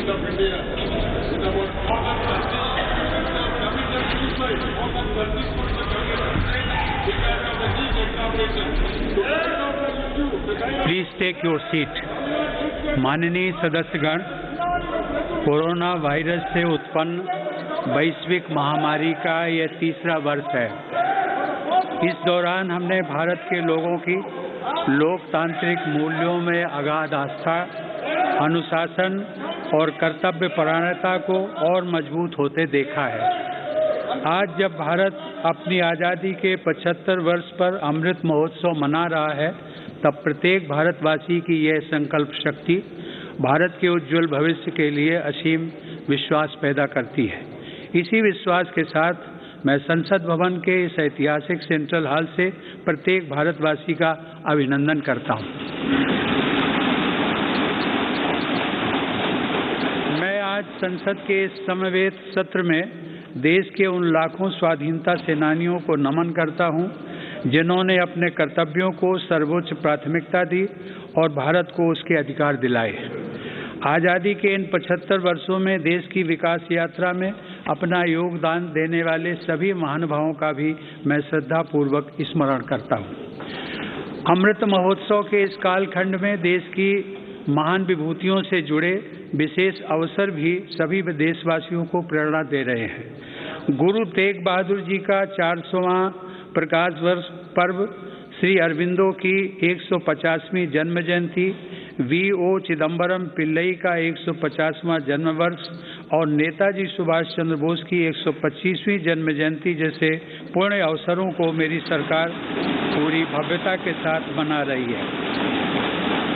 Please take your seat. माननीय सदस्यगण, corona virus से उत्पन्न वैश्विक महामारी का यह तीसरा वर्ष है। इस दौरान हमने भारत के लोगों की लोकतांत्रिक मूल्यों में अगाध आस्था, अनुशासन और कर्तव्यपरायणता को और मजबूत होते देखा है। आज जब भारत अपनी आज़ादी के 75 वर्ष पर अमृत महोत्सव मना रहा है, तब प्रत्येक भारतवासी की यह संकल्प शक्ति भारत के उज्जवल भविष्य के लिए असीम विश्वास पैदा करती है। इसी विश्वास के साथ मैं संसद भवन के इस ऐतिहासिक सेंट्रल हॉल से प्रत्येक भारतवासी का अभिनंदन करता हूं। मैं आज संसद के इस समवेत सत्र में देश के उन लाखों स्वाधीनता सेनानियों को नमन करता हूं, जिन्होंने अपने कर्तव्यों को सर्वोच्च प्राथमिकता दी और भारत को उसके अधिकार दिलाए। आज़ादी के इन 75 वर्षों में देश की विकास यात्रा में अपना योगदान देने वाले सभी महानुभावों का भी मैं श्रद्धापूर्वक स्मरण करता हूँ। अमृत महोत्सव के इस कालखंड में देश की महान विभूतियों से जुड़े विशेष अवसर भी सभी देशवासियों को प्रेरणा दे रहे हैं। गुरु तेग बहादुर जी का 400वां प्रकाश वर्ष पर्व, श्री अरविंदो की 150वीं जन्म जयंती, V.O. चिदम्बरम पिल्लई का 150वां जन्म वर्ष और नेताजी सुभाष चंद्र बोस की 125वीं जन्म जयंती जैसे पुण्य अवसरों को मेरी सरकार पूरी भव्यता के साथ मना रही है।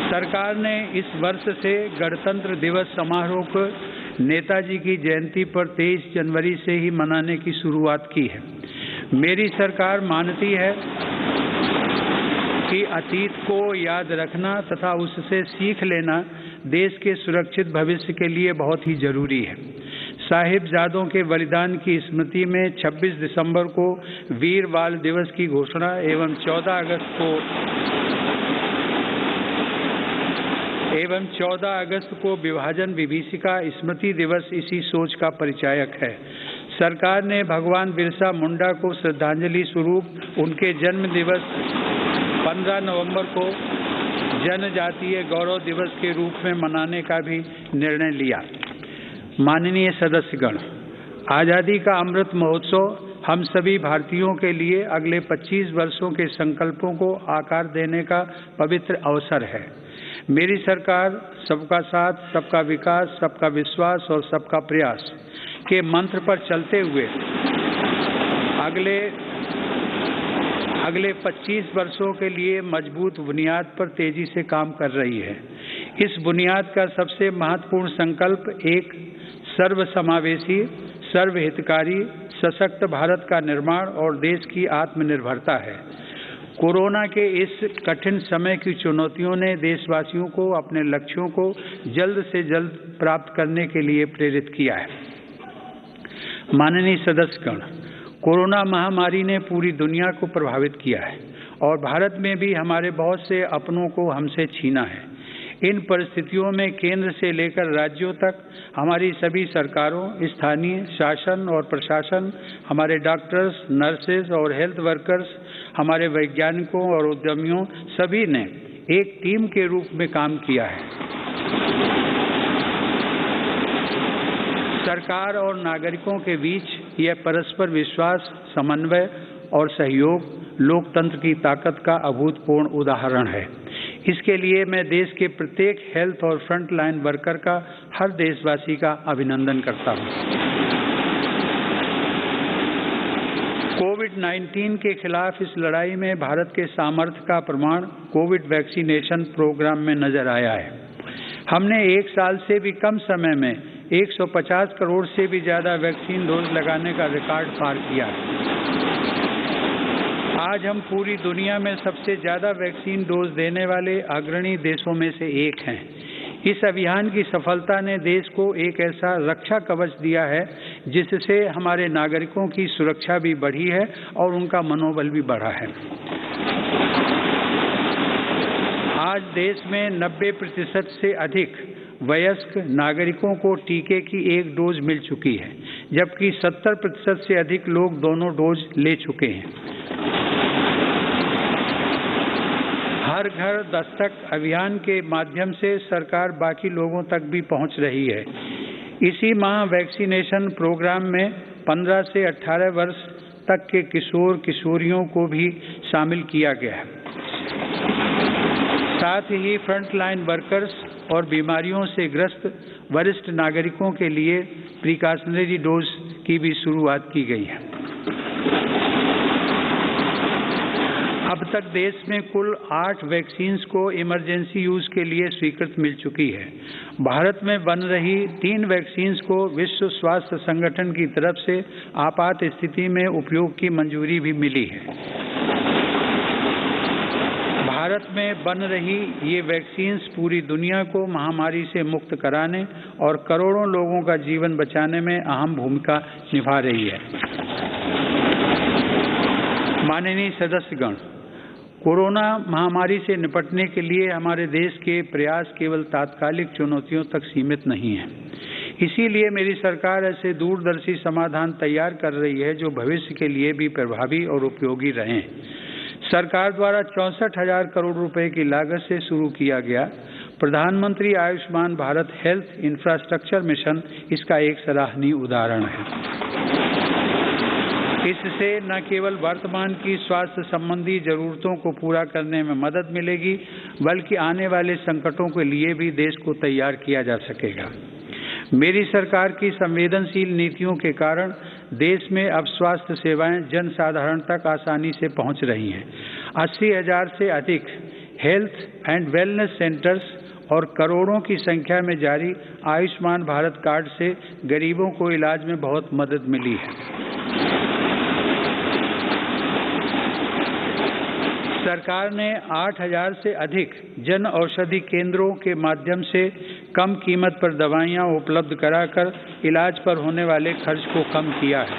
सरकार ने इस वर्ष से गणतंत्र दिवस समारोह को नेताजी की जयंती पर 23 जनवरी से ही मनाने की शुरुआत की है। मेरी सरकार मानती है कि अतीत को याद रखना तथा उससे सीख लेना देश के सुरक्षित भविष्य के लिए बहुत ही जरूरी है। साहिबजादों के बलिदान की स्मृति में 26 दिसंबर को वीर बाल दिवस की घोषणा एवं 14 अगस्त को विभाजन विभीषिका स्मृति दिवस इसी सोच का परिचायक है। सरकार ने भगवान बिरसा मुंडा को श्रद्धांजलि स्वरूप उनके जन्म दिवस 15 नवंबर को जनजातीय गौरव दिवस के रूप में मनाने का भी निर्णय लिया। माननीय सदस्यगण, आज़ादी का अमृत महोत्सव हम सभी भारतीयों के लिए अगले 25 वर्षों के संकल्पों को आकार देने का पवित्र अवसर है। मेरी सरकार सबका साथ, सबका विकास, सबका विश्वास और सबका प्रयास के मंत्र पर चलते हुए अगले 25 वर्षों के लिए मजबूत बुनियाद पर तेजी से काम कर रही है। इस बुनियाद का सबसे महत्वपूर्ण संकल्प एक सर्वसमावेशी, सर्वहितकारी, सशक्त भारत का निर्माण और देश की आत्मनिर्भरता है। कोरोना के इस कठिन समय की चुनौतियों ने देशवासियों को अपने लक्ष्यों को जल्द से जल्द प्राप्त करने के लिए प्रेरित किया है। माननीय सदस्यगण, कोरोना महामारी ने पूरी दुनिया को प्रभावित किया है और भारत में भी हमारे बहुत से अपनों को हमसे छीना है। इन परिस्थितियों में केंद्र से लेकर राज्यों तक हमारी सभी सरकारों, स्थानीय शासन और प्रशासन, हमारे डॉक्टर्स, नर्सेज और हेल्थ वर्कर्स, हमारे वैज्ञानिकों और उद्यमियों सभी ने एक टीम के रूप में काम किया है। सरकार और नागरिकों के बीच यह परस्पर विश्वास, समन्वय और सहयोग लोकतंत्र की ताकत का अभूतपूर्व उदाहरण है। इसके लिए मैं देश के प्रत्येक हेल्थ और फ्रंट लाइन वर्कर का, हर देशवासी का अभिनंदन करता हूं। कोविड-19 के खिलाफ इस लड़ाई में भारत के सामर्थ्य का प्रमाण कोविड वैक्सीनेशन प्रोग्राम में नजर आया है। हमने 1 साल से भी कम समय में 150 करोड़ से भी ज़्यादा वैक्सीन डोज लगाने का रिकॉर्ड पार किया है। आज हम पूरी दुनिया में सबसे ज़्यादा वैक्सीन डोज देने वाले अग्रणी देशों में से एक हैं। इस अभियान की सफलता ने देश को एक ऐसा रक्षा कवच दिया है जिससे हमारे नागरिकों की सुरक्षा भी बढ़ी है और उनका मनोबल भी बढ़ा है। आज देश में 90% से अधिक वयस्क नागरिकों को टीके की 1 डोज मिल चुकी है, जबकि 70% से अधिक लोग दोनों डोज ले चुके हैं। हर घर दस्तक अभियान के माध्यम से सरकार बाकी लोगों तक भी पहुंच रही है। इसी माह वैक्सीनेशन प्रोग्राम में 15 से 18 वर्ष तक के किशोर किशोरियों को भी शामिल किया गया है। साथ ही फ्रंटलाइन वर्कर्स और बीमारियों से ग्रस्त वरिष्ठ नागरिकों के लिए प्रिकॉशनरी डोज की भी शुरुआत की गई है। अब तक देश में कुल 8 वैक्सीन्स को इमरजेंसी यूज के लिए स्वीकृति मिल चुकी है। भारत में बन रही 3 वैक्सीन्स को विश्व स्वास्थ्य संगठन की तरफ से आपात स्थिति में उपयोग की मंजूरी भी मिली है। भारत में बन रही ये वैक्सीन्स पूरी दुनिया को महामारी से मुक्त कराने और करोड़ों लोगों का जीवन बचाने में अहम भूमिका निभा रही है। माननीय सदस्यगण, कोरोना महामारी से निपटने के लिए हमारे देश के प्रयास केवल तात्कालिक चुनौतियों तक सीमित नहीं है। इसीलिए मेरी सरकार ऐसे दूरदर्शी समाधान तैयार कर रही है जो भविष्य के लिए भी प्रभावी और उपयोगी रहें। सरकार द्वारा 64,000 करोड़ रुपए की लागत से शुरू किया गया प्रधानमंत्री Ayushman Bharat health infrastructure mission इसका एक सराहनीय उदाहरण है। इससे न केवल वर्तमान की स्वास्थ्य संबंधी जरूरतों को पूरा करने में मदद मिलेगी, बल्कि आने वाले संकटों के लिए भी देश को तैयार किया जा सकेगा। मेरी सरकार की संवेदनशील नीतियों के कारण देश में अब स्वास्थ्य सेवाएं जन साधारण तक आसानी से पहुंच रही हैं। 80,000 से अधिक हेल्थ एंड वेलनेस सेंटर्स और करोड़ों की संख्या में जारी आयुष्मान भारत कार्ड से गरीबों को इलाज में बहुत मदद मिली है। सरकार ने 8,000 से अधिक जन औषधि केंद्रों के माध्यम से कम कीमत पर दवाइयां उपलब्ध कराकर इलाज पर होने वाले खर्च को कम किया है।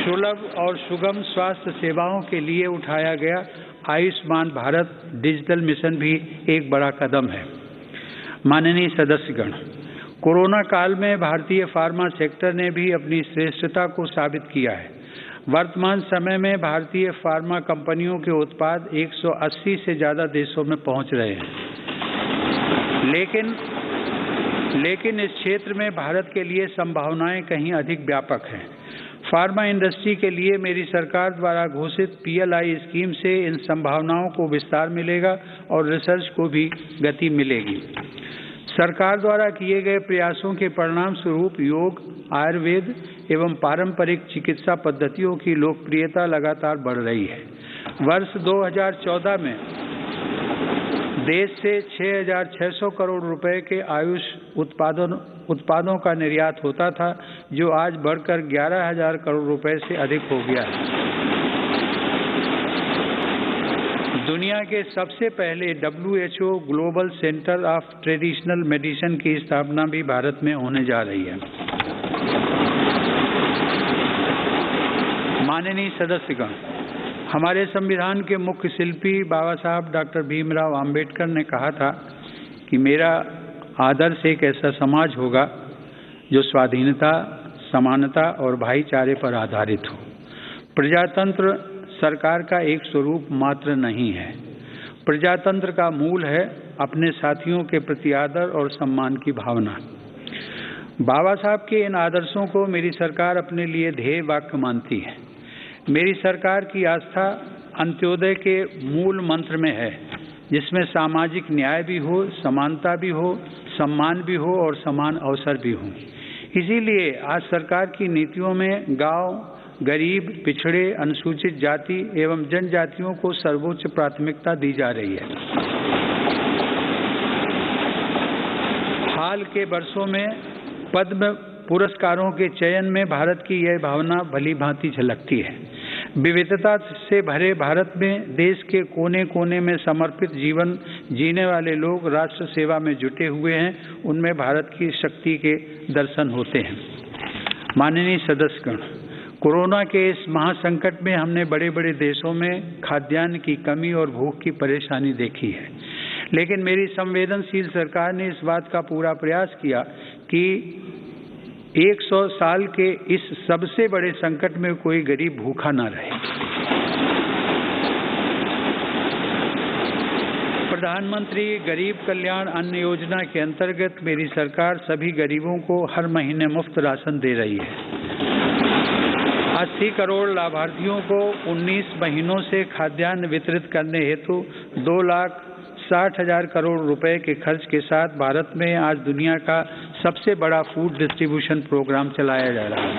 सुलभ और सुगम स्वास्थ्य सेवाओं के लिए उठाया गया आयुष्मान भारत डिजिटल मिशन भी एक बड़ा कदम है। माननीय सदस्यगण, कोरोना काल में भारतीय फार्मा सेक्टर ने भी अपनी श्रेष्ठता को साबित किया है। वर्तमान समय में भारतीय फार्मा कंपनियों के उत्पाद 180 से ज़्यादा देशों में पहुंच रहे हैं। लेकिन इस क्षेत्र में भारत के लिए संभावनाएं कहीं अधिक व्यापक हैं। फार्मा इंडस्ट्री के लिए मेरी सरकार द्वारा घोषित PLI स्कीम से इन संभावनाओं को विस्तार मिलेगा और रिसर्च को भी गति मिलेगी। सरकार द्वारा किए गए प्रयासों के परिणाम स्वरूप योग, आयुर्वेद एवं पारंपरिक चिकित्सा पद्धतियों की लोकप्रियता लगातार बढ़ रही है। वर्ष 2014 में देश से 6,600 करोड़ रुपए के आयुष उत्पादों का निर्यात होता था, जो आज बढ़कर 11,000 करोड़ रुपए से अधिक हो गया है। दुनिया के सबसे पहले WHO global centre of traditional medicine की स्थापना भी भारत में होने जा रही है। माननीय सदस्यगण, हमारे संविधान के मुख्य शिल्पी बाबा साहब डॉक्टर भीमराव अंबेडकर ने कहा था कि मेरा आदर्श एक ऐसा समाज होगा जो स्वाधीनता, समानता और भाईचारे पर आधारित हो। प्रजातंत्र सरकार का एक स्वरूप मात्र नहीं है। प्रजातंत्र का मूल है अपने साथियों के प्रति आदर और सम्मान की भावना। बाबा साहब के इन आदर्शों को मेरी सरकार अपने लिए ध्येय वाक्य मानती है। मेरी सरकार की आस्था अंत्योदय के मूल मंत्र में है, जिसमें सामाजिक न्याय भी हो, समानता भी हो, सम्मान भी हो और समान अवसर भी हो। इसीलिए आज सरकार की नीतियों में गांव, गरीब, पिछड़े, अनुसूचित जाति एवं जनजातियों को सर्वोच्च प्राथमिकता दी जा रही है। हाल के वर्षों में पद्म पुरस्कारों के चयन में भारत की यह भावना भली भांति झलकती है। विविधता से भरे भारत में देश के कोने कोने में समर्पित जीवन जीने वाले लोग राष्ट्र सेवा में जुटे हुए हैं। उनमें भारत की शक्ति के दर्शन होते हैं। माननीय सदस्यगण, कोरोना के इस महासंकट में हमने बड़े बड़े देशों में खाद्यान्न की कमी और भूख की परेशानी देखी है। लेकिन मेरी संवेदनशील सरकार ने इस बात का पूरा प्रयास किया कि 100 साल के इस सबसे बड़े संकट में कोई गरीब भूखा न रहे। प्रधानमंत्री गरीब कल्याण अन्न योजना के अंतर्गत मेरी सरकार सभी गरीबों को हर महीने मुफ्त राशन दे रही है। 80 करोड़ लाभार्थियों को 19 महीनों से खाद्यान्न वितरित करने हेतु 2,60,000 करोड़ रुपए के खर्च के साथ भारत में आज दुनिया का सबसे बड़ा फूड डिस्ट्रीब्यूशन प्रोग्राम चलाया जा रहा है।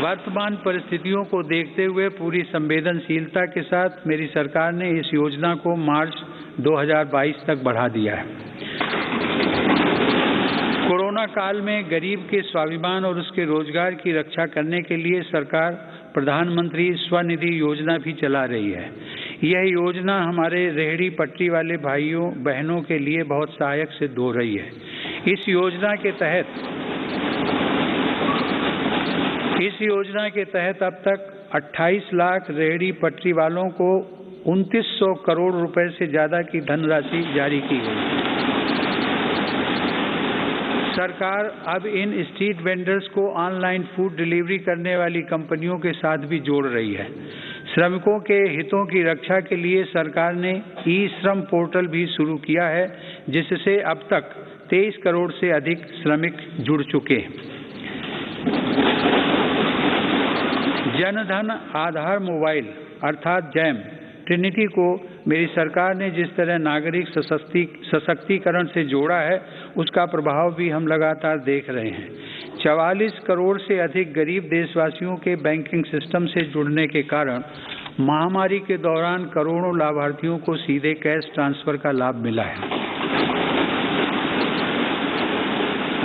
वर्तमान परिस्थितियों को देखते हुए पूरी संवेदनशीलता के साथ मेरी सरकार ने इस योजना को मार्च 2022 तक बढ़ा दिया है। कोरोना काल में गरीब के स्वाभिमान और उसके रोजगार की रक्षा करने के लिए सरकार प्रधानमंत्री स्वनिधि योजना भी चला रही है। यह योजना हमारे रेहड़ी पटरी वाले भाइयों बहनों के लिए बहुत सहायक सिद्ध हो रही है। इस योजना के तहत अब तक 28 लाख रेहड़ी पटरी वालों को 2900 करोड़ रुपए से ज्यादा की धनराशि जारी की गई। सरकार अब इन स्ट्रीट वेंडर्स को ऑनलाइन फूड डिलीवरी करने वाली कंपनियों के साथ भी जोड़ रही है। श्रमिकों के हितों की रक्षा के लिए सरकार ने ई-श्रम पोर्टल भी शुरू किया है, जिससे अब तक 23 करोड़ से अधिक श्रमिक जुड़ चुके हैं। जनधन आधार मोबाइल अर्थात जैम ट्रिनिटी को मेरी सरकार ने जिस तरह नागरिक सशक्तिकरण से जोड़ा है, उसका प्रभाव भी हम लगातार देख रहे हैं। 44 करोड़ से अधिक गरीब देशवासियों के बैंकिंग सिस्टम से जुड़ने के कारण महामारी के दौरान करोड़ों लाभार्थियों को सीधे कैश ट्रांसफर का लाभ मिला है।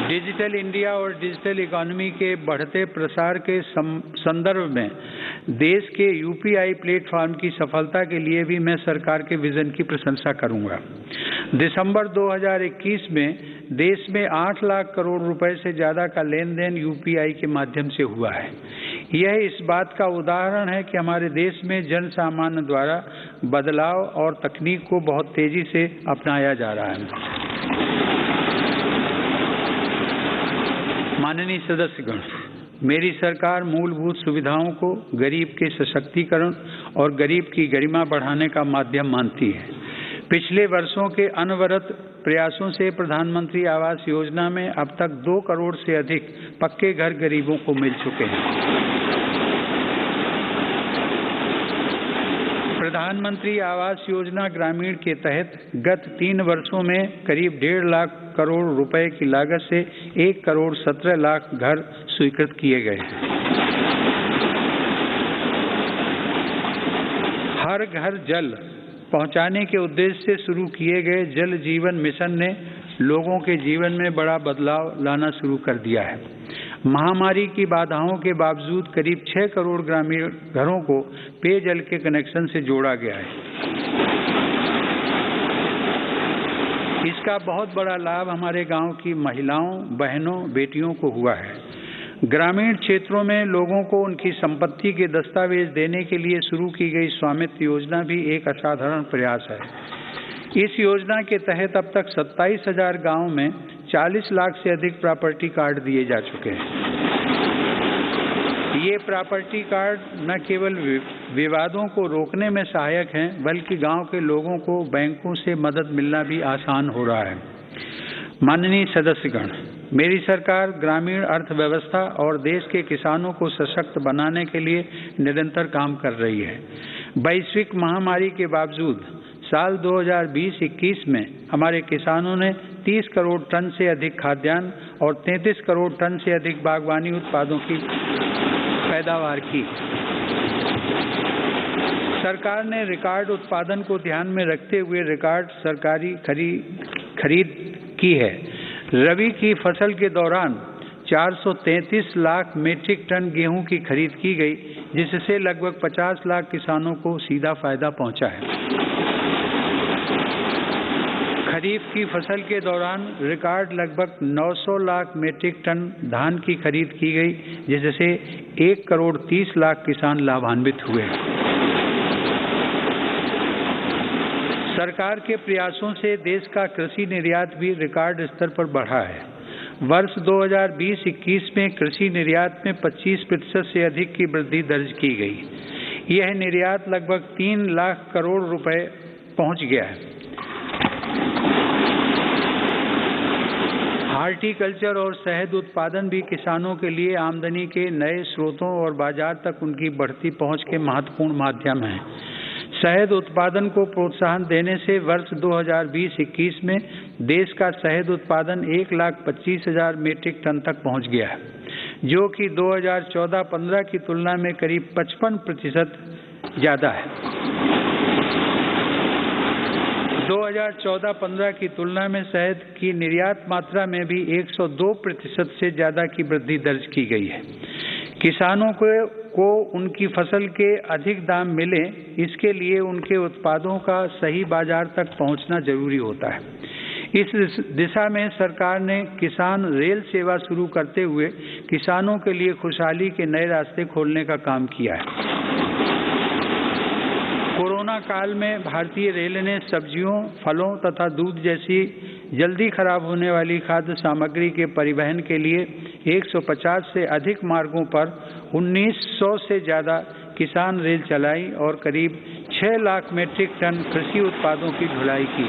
डिजिटल इंडिया और डिजिटल इकोनॉमी के बढ़ते प्रसार के संदर्भ में देश के यूपीआई प्लेटफॉर्म की सफलता के लिए भी मैं सरकार के विजन की प्रशंसा करूंगा। दिसंबर 2021 में देश में 8 लाख करोड़ रुपए से ज्यादा का लेन देन यूपीआई के माध्यम से हुआ है। यह इस बात का उदाहरण है कि हमारे देश में जन सामान्य द्वारा बदलाव और तकनीक को बहुत तेजी से अपनाया जा रहा है। माननीय सदस्यगण, मेरी सरकार मूलभूत सुविधाओं को गरीब के सशक्तिकरण और गरीब की गरिमा बढ़ाने का माध्यम मानती है। पिछले वर्षों के अनवरत प्रयासों से प्रधानमंत्री आवास योजना में अब तक 2 करोड़ से अधिक पक्के घर गरीबों को मिल चुके हैं। प्रधानमंत्री आवास योजना ग्रामीण के तहत गत 3 वर्षों में करीब 1.5 लाख करोड़ रुपए की लागत से 1 करोड़ 17 लाख घर स्वीकृत किए गए। हर घर जल पहुंचाने के उद्देश्य से शुरू किए गए जल जीवन मिशन ने लोगों के जीवन में बड़ा बदलाव लाना शुरू कर दिया है। महामारी की बाधाओं के बावजूद करीब 6 करोड़ ग्रामीण घरों को पेयजल के कनेक्शन से जोड़ा गया है। इसका बहुत बड़ा लाभ हमारे गांव की महिलाओं, बहनों, बेटियों को हुआ है। ग्रामीण क्षेत्रों में लोगों को उनकी संपत्ति के दस्तावेज देने के लिए शुरू की गई स्वामित्व योजना भी एक असाधारण प्रयास है। इस योजना के तहत अब तक 27,000 गाँव में 40 लाख से अधिक प्रॉपर्टी कार्ड दिए जा चुके हैं। ये प्रॉपर्टी कार्ड न केवल विवादों को रोकने में सहायक हैं, बल्कि गांव के लोगों को बैंकों से मदद मिलना भी आसान हो रहा है। माननीय सदस्यगण, मेरी सरकार ग्रामीण अर्थव्यवस्था और देश के किसानों को सशक्त बनाने के लिए निरंतर काम कर रही है। वैश्विक महामारी के बावजूद साल 2020-21 में हमारे किसानों ने 30 करोड़ टन से अधिक खाद्यान्न और 33 करोड़ टन से अधिक बागवानी उत्पादों की पैदावार की। सरकार ने रिकॉर्ड उत्पादन को ध्यान में रखते हुए रिकॉर्ड सरकारी खरीद की है। रबी की फसल के दौरान 433 लाख मीट्रिक टन गेहूं की खरीद की गई, जिससे लगभग 50 लाख किसानों को सीधा फायदा पहुंचा है। खरीफ की फसल के दौरान रिकॉर्ड लगभग 900 लाख मीट्रिक टन धान की खरीद की गई, जिससे 1 करोड़ 30 लाख किसान लाभान्वित हुए। सरकार के प्रयासों से देश का कृषि निर्यात भी रिकॉर्ड स्तर पर बढ़ा है। वर्ष 2020-21 में कृषि निर्यात में 25% से अधिक की वृद्धि दर्ज की गई। यह निर्यात लगभग 3 लाख करोड़ रुपए पहुंच गया है। हॉर्टिकल्चर और शहद उत्पादन भी किसानों के लिए आमदनी के नए स्रोतों और बाजार तक उनकी बढ़ती पहुंच के महत्वपूर्ण माध्यम हैं। शहद उत्पादन को प्रोत्साहन देने से वर्ष 2020-21 में देश का शहद उत्पादन 1,25,000 मीट्रिक टन तक पहुंच गया है, जो कि 2014-15 की तुलना में करीब 55% ज़्यादा है। 2014-15 की तुलना में शहद की निर्यात मात्रा में भी 102% से ज़्यादा की वृद्धि दर्ज की गई है। किसानों को उनकी फसल के अधिक दाम मिले, इसके लिए उनके उत्पादों का सही बाजार तक पहुंचना जरूरी होता है। इस दिशा में सरकार ने किसान रेल सेवा शुरू करते हुए किसानों के लिए खुशहाली के नए रास्ते खोलने का काम किया है। कोरोना काल में भारतीय रेल ने सब्जियों, फलों तथा दूध जैसी जल्दी खराब होने वाली खाद्य सामग्री के परिवहन के लिए 150 से अधिक मार्गों पर 1900 से ज़्यादा किसान रेल चलाई और करीब 6 लाख मीट्रिक टन कृषि उत्पादों की ढुलाई की।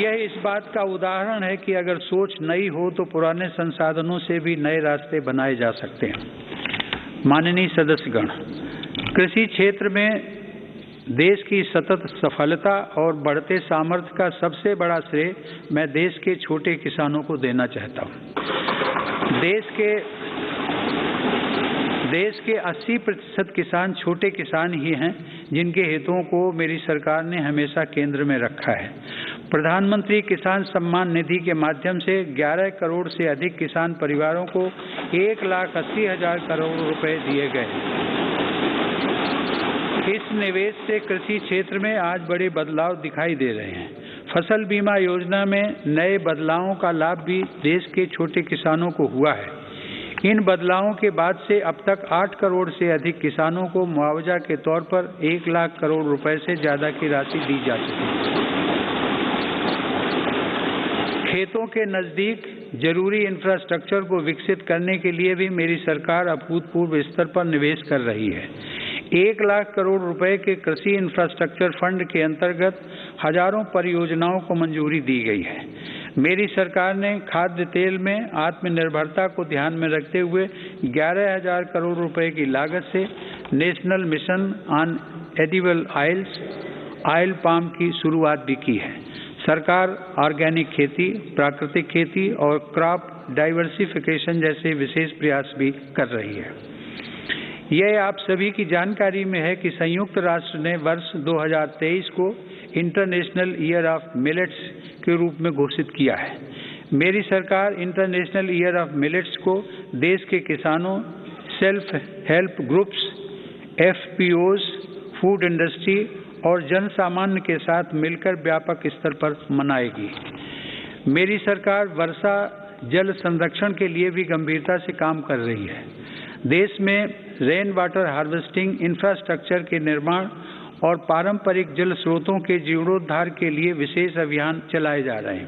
यह इस बात का उदाहरण है कि अगर सोच नई हो तो पुराने संसाधनों से भी नए रास्ते बनाए जा सकते हैं। माननीय सदस्यगण, कृषि क्षेत्र में देश की सतत सफलता और बढ़ते सामर्थ्य का सबसे बड़ा श्रेय मैं देश के छोटे किसानों को देना चाहता हूँ। देश के 80% किसान छोटे किसान ही हैं, जिनके हितों को मेरी सरकार ने हमेशा केंद्र में रखा है। प्रधानमंत्री किसान सम्मान निधि के माध्यम से 11 करोड़ से अधिक किसान परिवारों को 1,80,000 करोड़ रुपए दिए गए। इस निवेश से कृषि क्षेत्र में आज बड़े बदलाव दिखाई दे रहे हैं। फसल बीमा योजना में नए बदलावों का लाभ भी देश के छोटे किसानों को हुआ है। इन बदलावों के बाद से अब तक 8 करोड़ से अधिक किसानों को मुआवजा के तौर पर 1 लाख करोड़ रुपए से ज़्यादा की राशि दी जा चुकी है। खेतों के नज़दीक जरूरी इंफ्रास्ट्रक्चर को विकसित करने के लिए भी मेरी सरकार अभूतपूर्व स्तर पर निवेश कर रही है। 1 लाख करोड़ रुपए के कृषि इंफ्रास्ट्रक्चर फंड के अंतर्गत हजारों परियोजनाओं को मंजूरी दी गई है। मेरी सरकार ने खाद्य तेल में आत्मनिर्भरता को ध्यान में रखते हुए 11,000 करोड़ रुपए की लागत से national mission on edible oil palm की शुरुआत भी की है। सरकार ऑर्गेनिक खेती, प्राकृतिक खेती और क्रॉप डाइवर्सिफिकेशन जैसे विशेष प्रयास भी कर रही है। यह आप सभी की जानकारी में है कि संयुक्त राष्ट्र ने वर्ष 2023 को इंटरनेशनल ईयर ऑफ मिलेट्स के रूप में घोषित किया है। मेरी सरकार इंटरनेशनल ईयर ऑफ मिलेट्स को देश के किसानों, self help groups, FPOs, food industry और जन सामान्य के साथ मिलकर व्यापक स्तर पर मनाएगी। मेरी सरकार वर्षा जल संरक्षण के लिए भी गंभीरता से काम कर रही है। देश में रेन वाटर हार्वेस्टिंग इंफ्रास्ट्रक्चर के निर्माण और पारंपरिक जल स्रोतों के जीर्णोद्धार के लिए विशेष अभियान चलाए जा रहे हैं।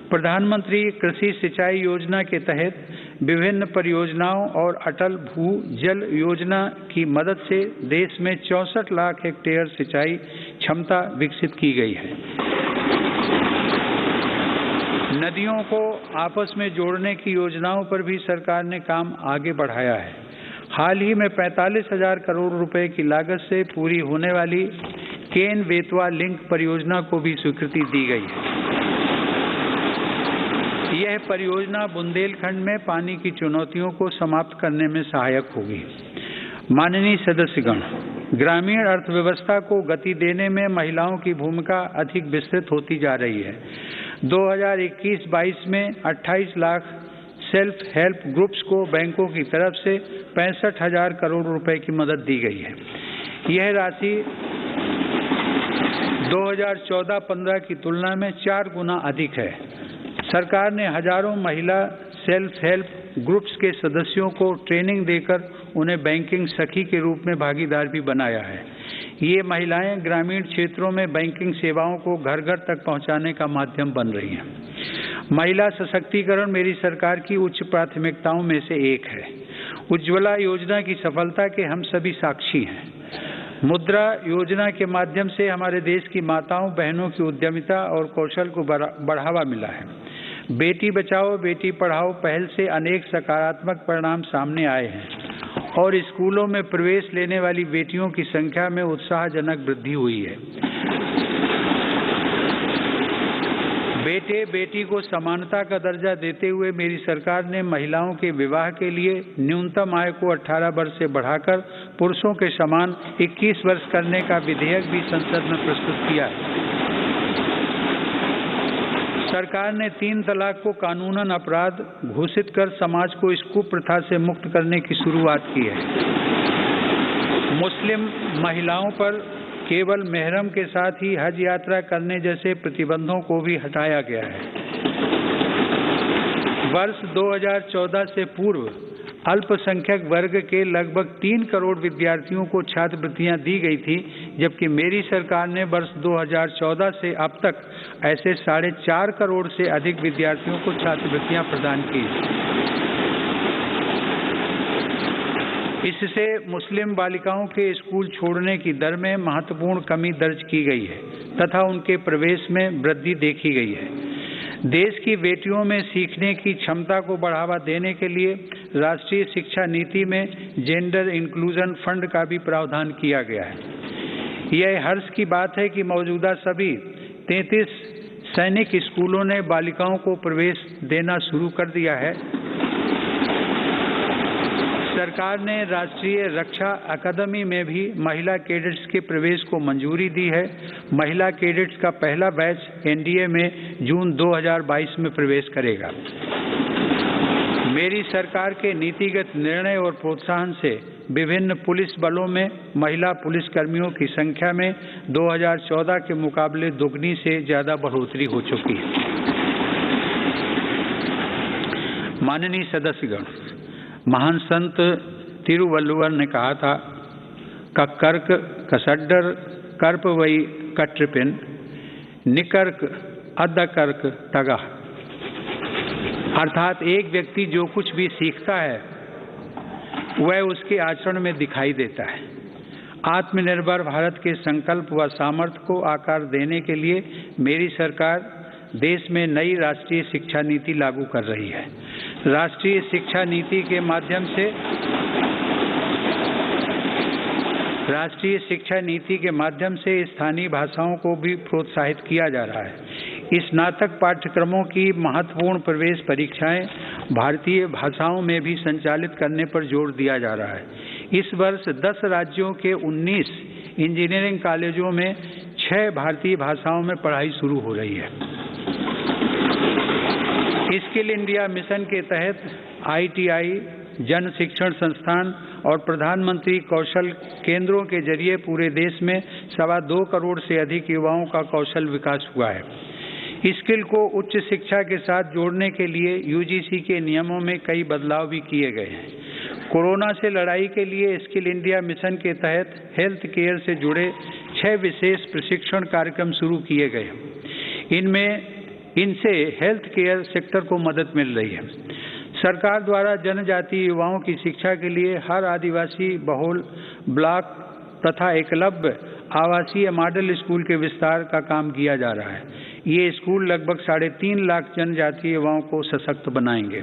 प्रधानमंत्री कृषि सिंचाई योजना के तहत विभिन्न परियोजनाओं और अटल भू जल योजना की मदद से देश में 64 लाख हेक्टेयर सिंचाई क्षमता विकसित की गई है। नदियों को आपस में जोड़ने की योजनाओं पर भी सरकार ने काम आगे बढ़ाया है। हाल ही में 45,000 करोड़ रुपए की लागत से पूरी होने वाली केन बेतवा लिंक परियोजना को भी स्वीकृति दी गई है। यह परियोजना बुंदेलखंड में पानी की चुनौतियों को समाप्त करने में सहायक होगी। माननीय सदस्यगण, ग्रामीण अर्थव्यवस्था को गति देने में महिलाओं की भूमिका अधिक विस्तृत होती जा रही है। 2021-22 में 28 लाख सेल्फ हेल्प ग्रुप्स को बैंकों की तरफ से 65,000 करोड़ रुपए की मदद दी गई है। यह राशि 2014-15 की तुलना में 4 गुना अधिक है। सरकार ने हजारों महिला सेल्फ हेल्प ग्रुप्स के सदस्यों को ट्रेनिंग देकर उन्हें बैंकिंग सखी के रूप में भागीदार भी बनाया है। ये महिलाएं ग्रामीण क्षेत्रों में बैंकिंग सेवाओं को घर घर तक पहुंचाने का माध्यम बन रही हैं। महिला सशक्तिकरण मेरी सरकार की उच्च प्राथमिकताओं में से एक है। उज्ज्वला योजना की सफलता के हम सभी साक्षी हैं। मुद्रा योजना के माध्यम से हमारे देश की माताओं बहनों की उद्यमिता और कौशल को बढ़ावा मिला है। बेटी बचाओ बेटी पढ़ाओ पहल से अनेक सकारात्मक परिणाम सामने आए हैं और स्कूलों में प्रवेश लेने वाली बेटियों की संख्या में उत्साहजनक वृद्धि हुई है। बेटे बेटी को समानता का दर्जा देते हुए मेरी सरकार ने महिलाओं के विवाह के लिए न्यूनतम आय को 18 वर्ष से बढ़ाकर पुरुषों के समान 21 वर्ष करने का विधेयक भी संसद में प्रस्तुत किया है। सरकार ने 3 तलाक को कानूनन अपराध घोषित कर समाज को इस कुप्रथा से मुक्त करने की शुरुआत की है। मुस्लिम महिलाओं पर केवल मेहरम के साथ ही हज यात्रा करने जैसे प्रतिबंधों को भी हटाया गया है। वर्ष 2014 से पूर्व अल्पसंख्यक वर्ग के लगभग 3 करोड़ विद्यार्थियों को छात्रवृत्तियां दी गई थी, जबकि मेरी सरकार ने वर्ष 2014 से अब तक ऐसे 4.5 करोड़ से अधिक विद्यार्थियों को छात्रवृत्तियां प्रदान की। इससे मुस्लिम बालिकाओं के स्कूल छोड़ने की दर में महत्वपूर्ण कमी दर्ज की गई है तथा उनके प्रवेश में वृद्धि देखी गई है। देश की बेटियों में सीखने की क्षमता को बढ़ावा देने के लिए राष्ट्रीय शिक्षा नीति में जेंडर इंक्लूजन फंड का भी प्रावधान किया गया है। यह हर्ष की बात है कि मौजूदा सभी 33 सैनिक स्कूलों ने बालिकाओं को प्रवेश देना शुरू कर दिया है। सरकार ने राष्ट्रीय रक्षा अकादमी में भी महिला कैडेट्स के प्रवेश को मंजूरी दी है। महिला कैडेट्स का पहला बैच एनडीए में जून 2022 में प्रवेश करेगा। मेरी सरकार के नीतिगत निर्णय और प्रोत्साहन से विभिन्न पुलिस बलों में महिला पुलिसकर्मियों की संख्या में 2014 के मुकाबले दोगुनी से ज्यादा बढ़ोतरी हो चुकी है। माननीय सदस्यगण, महान संत तिरुवल्लुवर ने कहा था, कक्कर्क कसड्डर कर्प वई कट्रिपिन निकर्क अद्दकर्क तगा। अर्थात एक व्यक्ति जो कुछ भी सीखता है वह उसके आचरण में दिखाई देता है। आत्मनिर्भर भारत के संकल्प व सामर्थ्य को आकार देने के लिए मेरी सरकार देश में नई राष्ट्रीय शिक्षा नीति लागू कर रही है। राष्ट्रीय शिक्षा नीति के माध्यम से स्थानीय भाषाओं को भी प्रोत्साहित किया जा रहा है। स्नातक पाठ्यक्रमों की महत्वपूर्ण प्रवेश परीक्षाएं भारतीय भाषाओं में भी संचालित करने पर जोर दिया जा रहा है। इस वर्ष 10 राज्यों के 19 इंजीनियरिंग कॉलेजों में 6 भारतीय भाषाओं में पढ़ाई शुरू हो रही है। स्किल इंडिया मिशन के तहत ITI, जन शिक्षण संस्थान और प्रधानमंत्री कौशल केंद्रों के जरिए पूरे देश में 2.25 करोड़ से अधिक युवाओं का कौशल विकास हुआ है। स्किल को उच्च शिक्षा के साथ जोड़ने के लिए UGC के नियमों में कई बदलाव भी किए गए हैं। कोरोना से लड़ाई के लिए स्किल इंडिया मिशन के तहत हेल्थ केयर से जुड़े 6 विशेष प्रशिक्षण कार्यक्रम शुरू किए गए। इनसे हेल्थ केयर सेक्टर को मदद मिल रही है। सरकार द्वारा जनजातीय युवाओं की शिक्षा के लिए हर आदिवासी बहुल ब्लॉक तथा एकलव्य आवासीय मॉडल स्कूल के विस्तार का काम किया जा रहा है। ये स्कूल लगभग 3.5 लाख जनजातीय युवाओं को सशक्त बनाएंगे।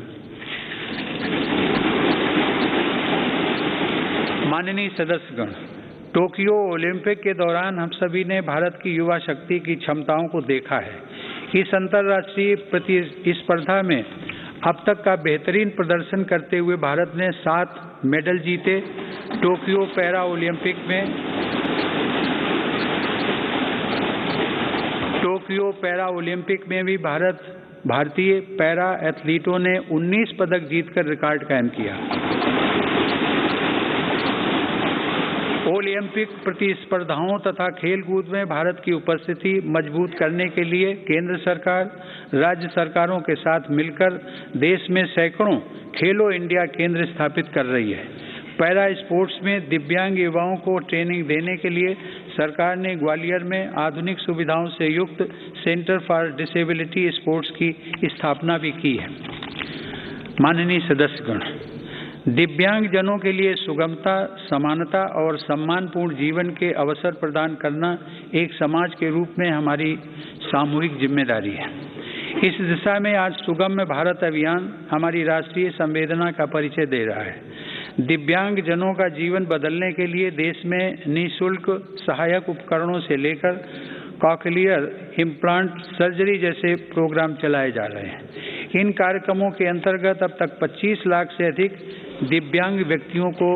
माननीय सदस्यगण, टोक्यो ओलंपिक के दौरान हम सभी ने भारत की युवा शक्ति की क्षमताओं को देखा है। इस अंतर्राष्ट्रीय प्रतिस्पर्धा में अब तक का बेहतरीन प्रदर्शन करते हुए भारत ने 7 मेडल जीते। टोक्यो पैरा ओलंपिक में भी भारतीय पैरा एथलीटों ने 19 पदक जीतकर रिकॉर्ड कायम किया। ओलंपिक प्रतिस्पर्धाओं तथा खेलकूद में भारत की उपस्थिति मजबूत करने के लिए केंद्र सरकार, राज्य सरकारों के साथ मिलकर देश में सैकड़ों खेलो इंडिया केंद्र स्थापित कर रही है। पैरा स्पोर्ट्स में दिव्यांग युवाओं को ट्रेनिंग देने के लिए सरकार ने ग्वालियर में आधुनिक सुविधाओं से युक्त सेंटर फॉर डिसेबिलिटी स्पोर्ट्स की स्थापना भी की है। माननीय सदस्यगण, दिव्यांग जनों के लिए सुगमता, समानता और सम्मानपूर्ण जीवन के अवसर प्रदान करना एक समाज के रूप में हमारी सामूहिक जिम्मेदारी है। इस दिशा में आज सुगम्य भारत अभियान हमारी राष्ट्रीय संवेदना का परिचय दे रहा है। दिव्यांग जनों का जीवन बदलने के लिए देश में निःशुल्क सहायक उपकरणों से लेकर कॉकलियर इम्प्लांट सर्जरी जैसे प्रोग्राम चलाए जा रहे हैं। इन कार्यक्रमों के अंतर्गत अब तक 25 लाख से अधिक दिव्यांग व्यक्तियों को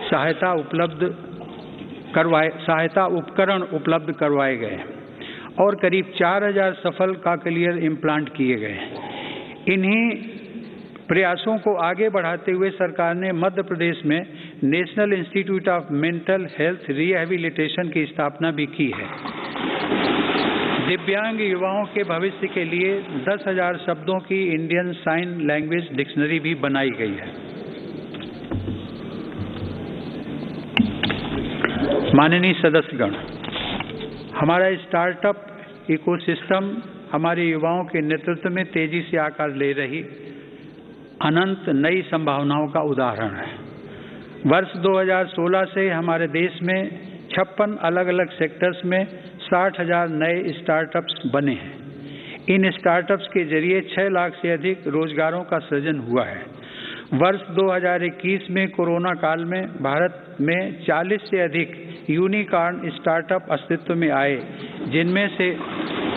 सहायता उपकरण उपलब्ध करवाए गए और करीब 4000 सफल कॉकलियर इम्प्लांट किए गए। इन्हीं प्रयासों को आगे बढ़ाते हुए सरकार ने मध्य प्रदेश में national institute of mental health rehabilitation की स्थापना भी की है। दिव्यांग युवाओं के भविष्य के लिए 10,000 शब्दों की इंडियन साइन लैंग्वेज डिक्शनरी भी बनाई गई है। माननीय सदस्यगण, हमारा स्टार्टअप इकोसिस्टम हमारे युवाओं के नेतृत्व में तेजी से आकार ले रही अनंत नई संभावनाओं का उदाहरण है। वर्ष 2016 से हमारे देश में 56 अलग अलग सेक्टर्स में 60,000 नए स्टार्टअप्स बने हैं। इन स्टार्टअप्स के जरिए 6 लाख से अधिक रोजगारों का सृजन हुआ है। वर्ष 2021 में कोरोना काल में भारत में 40 से अधिक यूनिकॉर्न स्टार्टअप अस्तित्व में आए, जिनमें से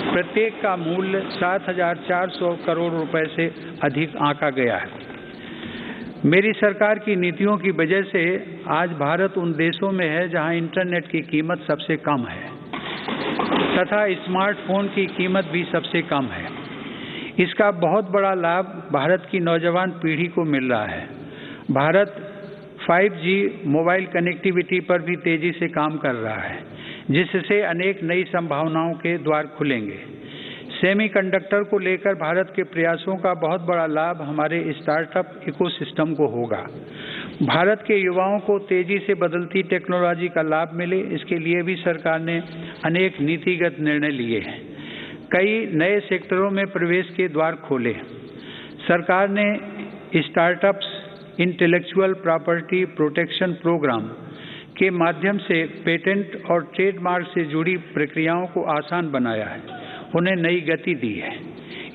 प्रत्येक का मूल्य 7,400 करोड़ रुपए से अधिक आंका गया है। मेरी सरकार की नीतियों की वजह से आज भारत उन देशों में है जहां इंटरनेट की कीमत सबसे कम है तथा स्मार्टफोन की कीमत भी सबसे कम है। इसका बहुत बड़ा लाभ भारत की नौजवान पीढ़ी को मिल रहा है। भारत 5G मोबाइल कनेक्टिविटी पर भी तेजी से काम कर रहा है, जिससे अनेक नई संभावनाओं के द्वार खुलेंगे। सेमीकंडक्टर को लेकर भारत के प्रयासों का बहुत बड़ा लाभ हमारे स्टार्टअप इकोसिस्टम को होगा। भारत के युवाओं को तेजी से बदलती टेक्नोलॉजी का लाभ मिले, इसके लिए भी सरकार ने अनेक नीतिगत निर्णय लिए हैं। कई नए सेक्टरों में प्रवेश के द्वार खोले। सरकार ने startups intellectual property protection program के माध्यम से पेटेंट और ट्रेडमार्क से जुड़ी प्रक्रियाओं को आसान बनाया है, उन्हें नई गति दी है।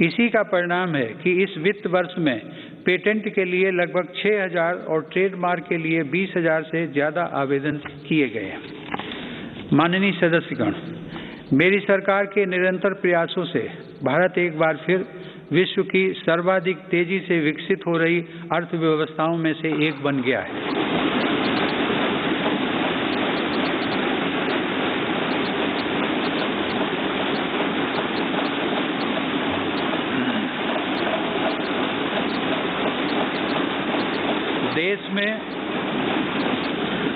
इसी का परिणाम है कि इस वित्त वर्ष में पेटेंट के लिए लगभग 6,000 और ट्रेडमार्क के लिए 20,000 से ज़्यादा आवेदन किए गए हैं। माननीय सदस्यगण, मेरी सरकार के निरंतर प्रयासों से भारत एक बार फिर विश्व की सर्वाधिक तेजी से विकसित हो रही अर्थव्यवस्थाओं में से एक बन गया है।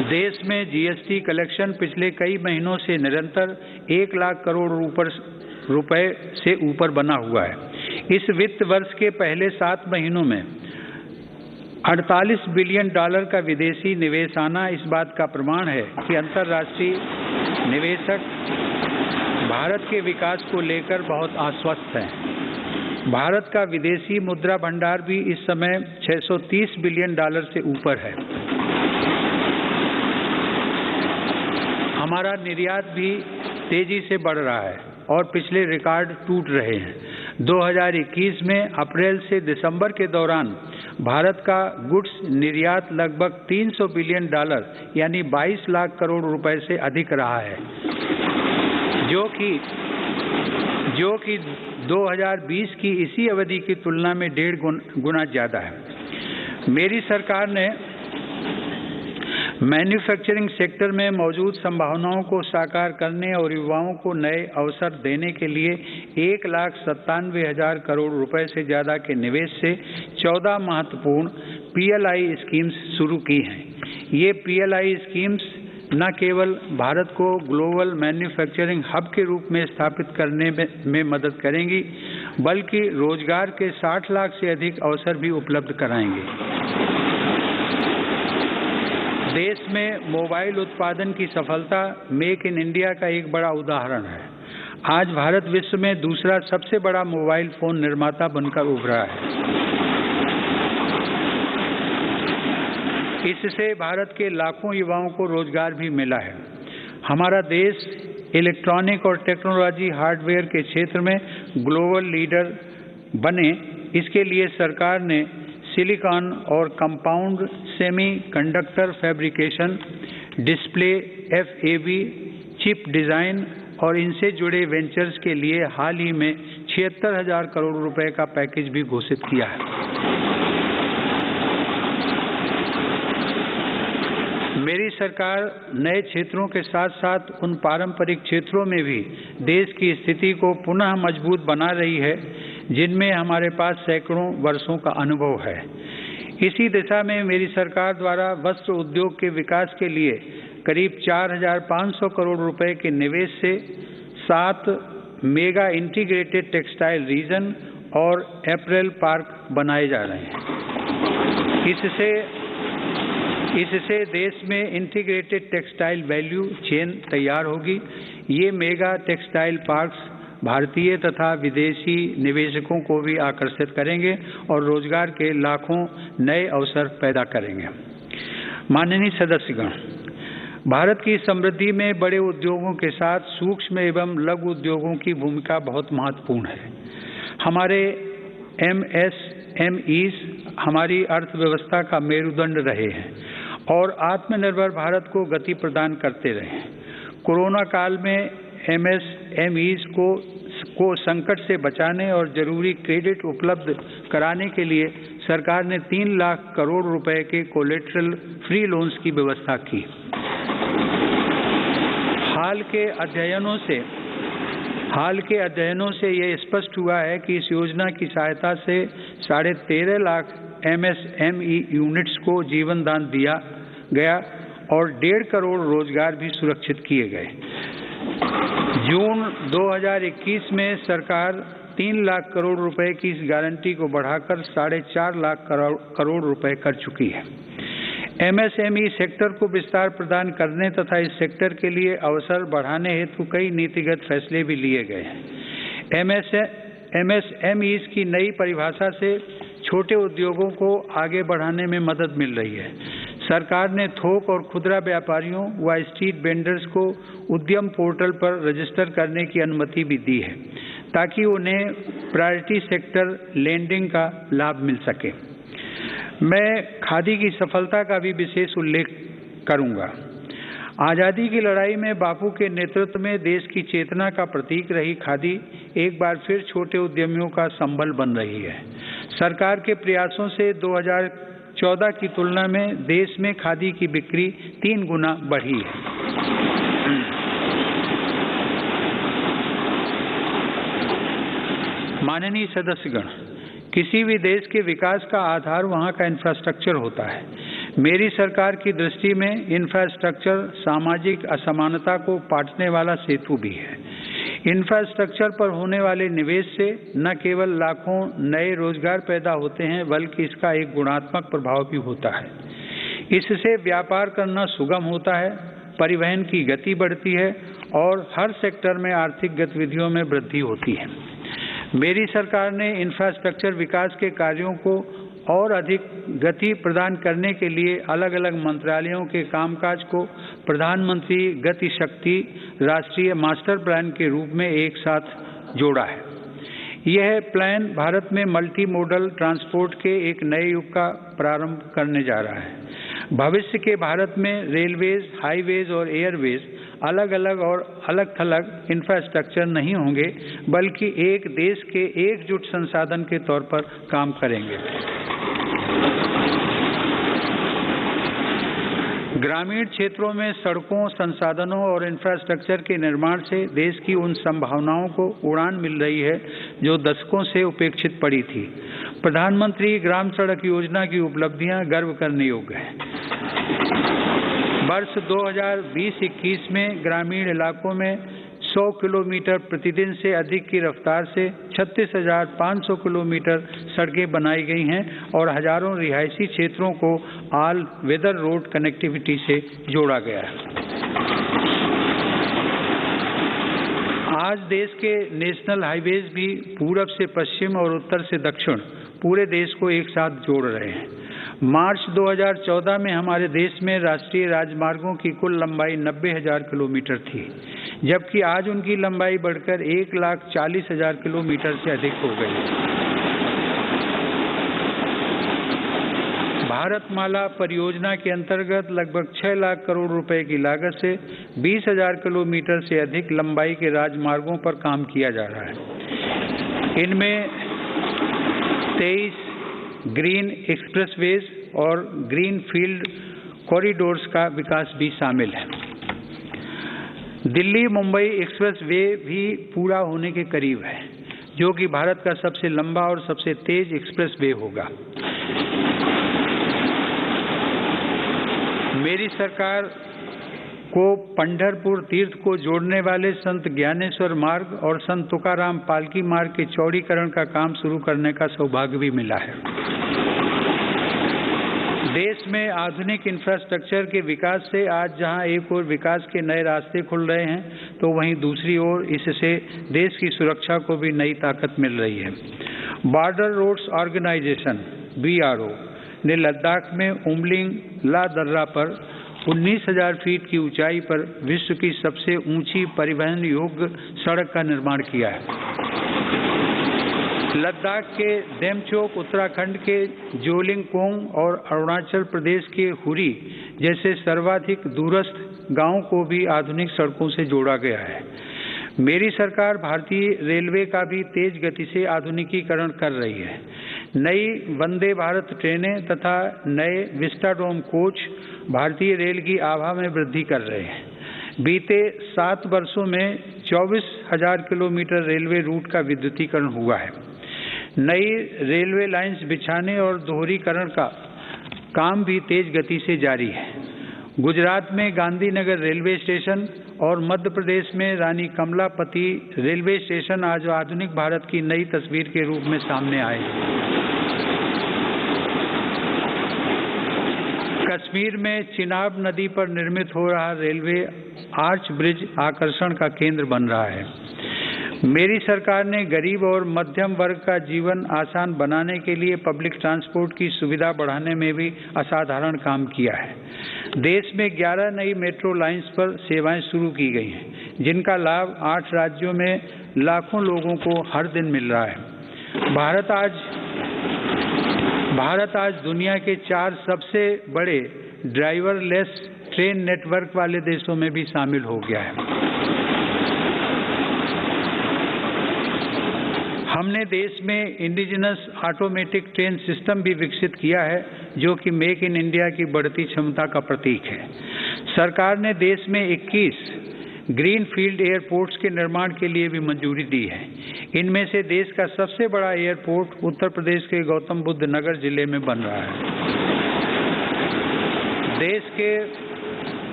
देश में जीएसटी कलेक्शन पिछले कई महीनों से निरंतर 1 लाख करोड़ रुपए से ऊपर बना हुआ है। इस वित्त वर्ष के पहले 7 महीनों में 48 बिलियन डॉलर का विदेशी निवेश आना इस बात का प्रमाण है कि अंतर्राष्ट्रीय निवेशक भारत के विकास को लेकर बहुत आश्वस्त हैं। भारत का विदेशी मुद्रा भंडार भी इस समय 630 बिलियन डॉलर से ऊपर है। हमारा निर्यात भी तेजी से बढ़ रहा है और पिछले रिकॉर्ड टूट रहे हैं। 2021 में अप्रैल से दिसंबर के दौरान भारत का गुड्स निर्यात लगभग 300 बिलियन डॉलर यानी 22 लाख करोड़ रुपए से अधिक रहा है, जो कि 2020 की इसी अवधि की तुलना में 1.5 गुना ज़्यादा है। मेरी सरकार ने मैन्युफैक्चरिंग सेक्टर में मौजूद संभावनाओं को साकार करने और युवाओं को नए अवसर देने के लिए 1,97,000 करोड़ रुपए से ज़्यादा के निवेश से 14 महत्वपूर्ण PLI स्कीम्स शुरू की हैं। ये PLI स्कीम्स न केवल भारत को ग्लोबल मैन्युफैक्चरिंग हब के रूप में स्थापित करने में मदद करेंगी, बल्कि रोजगार के 60 लाख से अधिक अवसर भी उपलब्ध कराएंगे। देश में मोबाइल उत्पादन की सफलता मेक इन इंडिया का एक बड़ा उदाहरण है। आज भारत विश्व में दूसरा सबसे बड़ा मोबाइल फोन निर्माता बनकर उभरा है। इससे भारत के लाखों युवाओं को रोजगार भी मिला है। हमारा देश इलेक्ट्रॉनिक और टेक्नोलॉजी हार्डवेयर के क्षेत्र में ग्लोबल लीडर बने, इसके लिए सरकार ने सिलिकॉन और compound semiconductor fabrication, display, FAB, chip design और इनसे जुड़े वेंचर्स के लिए हाल ही में 76,000 करोड़ रुपए का पैकेज भी घोषित किया है। मेरी सरकार नए क्षेत्रों के साथ साथ उन पारंपरिक क्षेत्रों में भी देश की स्थिति को पुनः मजबूत बना रही है जिनमें हमारे पास सैकड़ों वर्षों का अनुभव है। इसी दिशा में मेरी सरकार द्वारा वस्त्र उद्योग के विकास के लिए करीब 4,500 करोड़ रुपए के निवेश से 7 मेगा इंटीग्रेटेड टेक्सटाइल रीजन और अपैरल पार्क बनाए जा रहे हैं। इससे देश में इंटीग्रेटेड टेक्सटाइल वैल्यू चेन तैयार होगी। ये मेगा टेक्सटाइल पार्क्स भारतीय तथा विदेशी निवेशकों को भी आकर्षित करेंगे और रोजगार के लाखों नए अवसर पैदा करेंगे। माननीय सदस्यगण, भारत की समृद्धि में बड़े उद्योगों के साथ सूक्ष्म एवं लघु उद्योगों की भूमिका बहुत महत्वपूर्ण है। हमारे MSMEs हमारी अर्थव्यवस्था का मेरुदंड रहे हैं और आत्मनिर्भर भारत को गति प्रदान करते रहे। कोरोना काल में MSMEs को संकट से बचाने और जरूरी क्रेडिट उपलब्ध कराने के लिए सरकार ने 3 लाख करोड़ रुपए के कोलेटरल फ्री लोन्स की व्यवस्था की। हाल के अध्ययनों से यह स्पष्ट हुआ है कि इस योजना की सहायता से 13.5 लाख MSME यूनिट्स को जीवन दान दिया गया और 1.5 करोड़ रोजगार भी सुरक्षित किए गए। जून 2021 में सरकार 3 लाख करोड़ रुपए की इस गारंटी को बढ़ाकर 4.5 लाख करोड़ रुपए कर चुकी है। MSME सेक्टर को विस्तार प्रदान करने तथा इस सेक्टर के लिए अवसर बढ़ाने हेतु कई नीतिगत फैसले भी लिए गए हैं। MSMEs की नई परिभाषा से छोटे उद्योगों को आगे बढ़ाने में मदद मिल रही है। सरकार ने थोक और खुदरा व्यापारियों व स्ट्रीट वेंडर्स को उद्यम पोर्टल पर रजिस्टर करने की अनुमति भी दी है ताकि उन्हें प्रायोरिटी सेक्टर लेंडिंग का लाभ मिल सके। मैं खादी की सफलता का भी विशेष उल्लेख करूंगा। आज़ादी की लड़ाई में बापू के नेतृत्व में देश की चेतना का प्रतीक रही खादी एक बार फिर छोटे उद्यमियों का संबल बन रही है। सरकार के प्रयासों से 2014 की तुलना में देश में खादी की बिक्री 3 गुना बढ़ी है। माननीय सदस्यगण, किसी भी देश के विकास का आधार वहाँ का इंफ्रास्ट्रक्चर होता है। मेरी सरकार की दृष्टि में इंफ्रास्ट्रक्चर सामाजिक असमानता को पाटने वाला सेतु भी है। इंफ्रास्ट्रक्चर पर होने वाले निवेश से न केवल लाखों नए रोजगार पैदा होते हैं बल्कि इसका एक गुणात्मक प्रभाव भी होता है। इससे व्यापार करना सुगम होता है, परिवहन की गति बढ़ती है और हर सेक्टर में आर्थिक गतिविधियों में वृद्धि होती है। मेरी सरकार ने इंफ्रास्ट्रक्चर विकास के कार्यों को और अधिक गति प्रदान करने के लिए अलग अलग मंत्रालयों के कामकाज को प्रधानमंत्री गति शक्ति राष्ट्रीय मास्टर प्लान के रूप में एक साथ जोड़ा है। यह प्लान भारत में मल्टी मॉडल ट्रांसपोर्ट के एक नए युग का प्रारंभ करने जा रहा है। भविष्य के भारत में रेलवेज, हाईवेज और एयरवेज अलग अलग और अलग थलग इंफ्रास्ट्रक्चर नहीं होंगे बल्कि एक देश के एकजुट संसाधन के तौर पर काम करेंगे। ग्रामीण क्षेत्रों में सड़कों, संसाधनों और इंफ्रास्ट्रक्चर के निर्माण से देश की उन संभावनाओं को उड़ान मिल रही है जो दशकों से उपेक्षित पड़ी थी। प्रधानमंत्री ग्राम सड़क योजना की उपलब्धियां गर्व करने योग्य हैं। वर्ष 2020-21 में ग्रामीण इलाकों में 100 किलोमीटर प्रतिदिन से अधिक की रफ्तार से 36,500 किलोमीटर सड़कें बनाई गई हैं और हजारों रिहायशी क्षेत्रों को ऑल वेदर रोड कनेक्टिविटी से जोड़ा गया है। आज देश के नेशनल हाईवेज भी पूरब से पश्चिम और उत्तर से दक्षिण पूरे देश को एक साथ जोड़ रहे हैं। मार्च 2014 में हमारे देश में राष्ट्रीय राजमार्गों की कुल लंबाई 90,000 किलोमीटर थी, जबकि आज उनकी लंबाई बढ़कर 1,40,000 किलोमीटर से अधिक हो गई है। भारतमाला परियोजना के अंतर्गत लगभग 6 लाख करोड़ रुपए की लागत से 20,000 किलोमीटर से अधिक लंबाई के राजमार्गों पर काम किया जा रहा है। इनमें 23 ग्रीन एक्सप्रेसवेज और ग्रीन फील्ड कॉरिडोर्स का विकास भी शामिल है। दिल्ली मुंबई एक्सप्रेस वे भी पूरा होने के करीब है, जो कि भारत का सबसे लंबा और सबसे तेज एक्सप्रेस वे होगा। मेरी सरकार को पंढरपुर तीर्थ को जोड़ने वाले संत ज्ञानेश्वर मार्ग और संत तुकाराम पालकी मार्ग के चौड़ीकरण का काम शुरू करने का सौभाग्य भी मिला है। देश में आधुनिक इंफ्रास्ट्रक्चर के विकास से आज जहां एक ओर विकास के नए रास्ते खुल रहे हैं, तो वहीं दूसरी ओर इससे देश की सुरक्षा को भी नई ताकत मिल रही है। बॉर्डर रोड्स ऑर्गेनाइजेशन (BRO) ने लद्दाख में उमलिंग ला दर्रा पर 19,000 फीट की ऊंचाई पर विश्व की सबसे ऊंची परिवहन योग्य सड़क का निर्माण किया है। लद्दाख के डेमचोक, उत्तराखंड के जोलिंगकोंग और अरुणाचल प्रदेश के हुरी जैसे सर्वाधिक दूरस्थ गांवों को भी आधुनिक सड़कों से जोड़ा गया है। मेरी सरकार भारतीय रेलवे का भी तेज गति से आधुनिकीकरण कर रही है। नई वंदे भारत ट्रेनें तथा नए विस्टाडोम कोच भारतीय रेल की आभा में वृद्धि कर रहे हैं। बीते 7 वर्षों में 24,000 किलोमीटर रेलवे रूट का विद्युतीकरण हुआ है। नई रेलवे लाइंस बिछाने और दोहरीकरण का काम भी तेज गति से जारी है। गुजरात में गांधीनगर रेलवे स्टेशन और मध्य प्रदेश में रानी कमलापति रेलवे स्टेशन आज आधुनिक भारत की नई तस्वीर के रूप में सामने आए। कश्मीर में चिनाब नदी पर निर्मित हो रहा रेलवे आर्च ब्रिज आकर्षण का केंद्र बन रहा है। मेरी सरकार ने गरीब और मध्यम वर्ग का जीवन आसान बनाने के लिए पब्लिक ट्रांसपोर्ट की सुविधा बढ़ाने में भी असाधारण काम किया है। देश में 11 नई मेट्रो लाइंस पर सेवाएं शुरू की गई हैं, जिनका लाभ 8 राज्यों में लाखों लोगों को हर दिन मिल रहा है। भारत आज दुनिया के 4 सबसे बड़े ड्राइवरलेस ट्रेन नेटवर्क वाले देशों में भी शामिल हो गया है। हमने देश में इंडिजिनस ऑटोमेटिक ट्रेन सिस्टम भी विकसित किया है, जो कि मेक इन इंडिया की बढ़ती क्षमता का प्रतीक है। सरकार ने देश में 21 ग्रीन फील्ड एयरपोर्ट्स के निर्माण के लिए भी मंजूरी दी है। इनमें से देश का सबसे बड़ा एयरपोर्ट उत्तर प्रदेश के गौतम बुद्ध नगर जिले में बन रहा है।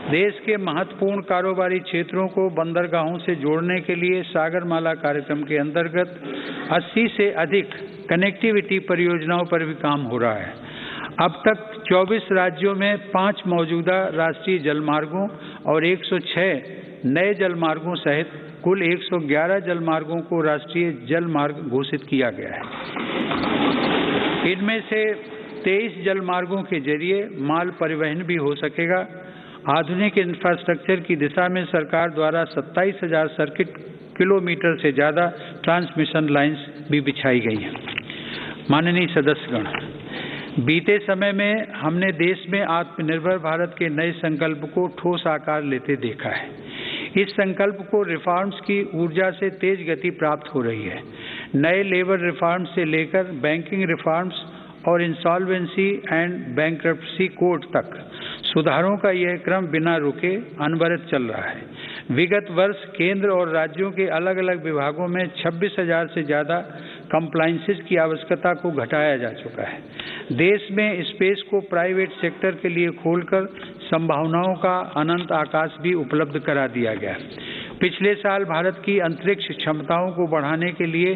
देश के महत्वपूर्ण कारोबारी क्षेत्रों को बंदरगाहों से जोड़ने के लिए सागरमाला कार्यक्रम के अंतर्गत 80 से अधिक कनेक्टिविटी परियोजनाओं पर भी काम हो रहा है। अब तक 24 राज्यों में 5 मौजूदा राष्ट्रीय जलमार्गों और 106 नए जलमार्गों सहित कुल 111 जलमार्गों को राष्ट्रीय जलमार्ग घोषित किया गया है। इनमें से 23 जलमार्गों के जरिए माल परिवहन भी हो सकेगा। आधुनिक इंफ्रास्ट्रक्चर की दिशा में सरकार द्वारा 27,000 सर्किट किलोमीटर से ज़्यादा ट्रांसमिशन लाइन्स भी बिछाई गई हैं। माननीय सदस्यगण, बीते समय में हमने देश में आत्मनिर्भर भारत के नए संकल्प को ठोस आकार लेते देखा है। इस संकल्प को रिफॉर्म्स की ऊर्जा से तेज गति प्राप्त हो रही है। नए लेबर रिफॉर्म्स से लेकर बैंकिंग रिफॉर्म्स और इंसॉल्वेंसी एंड बैंक्रप्सी कोड तक सुधारों का यह क्रम बिना रुके अनवरत चल रहा है। विगत वर्ष केंद्र और राज्यों के अलग अलग विभागों में 26,000 से ज़्यादा कंप्लायंसेस की आवश्यकता को घटाया जा चुका है। देश में स्पेस को प्राइवेट सेक्टर के लिए खोलकर संभावनाओं का अनंत आकाश भी उपलब्ध करा दिया गया। पिछले साल भारत की अंतरिक्ष क्षमताओं को बढ़ाने के लिए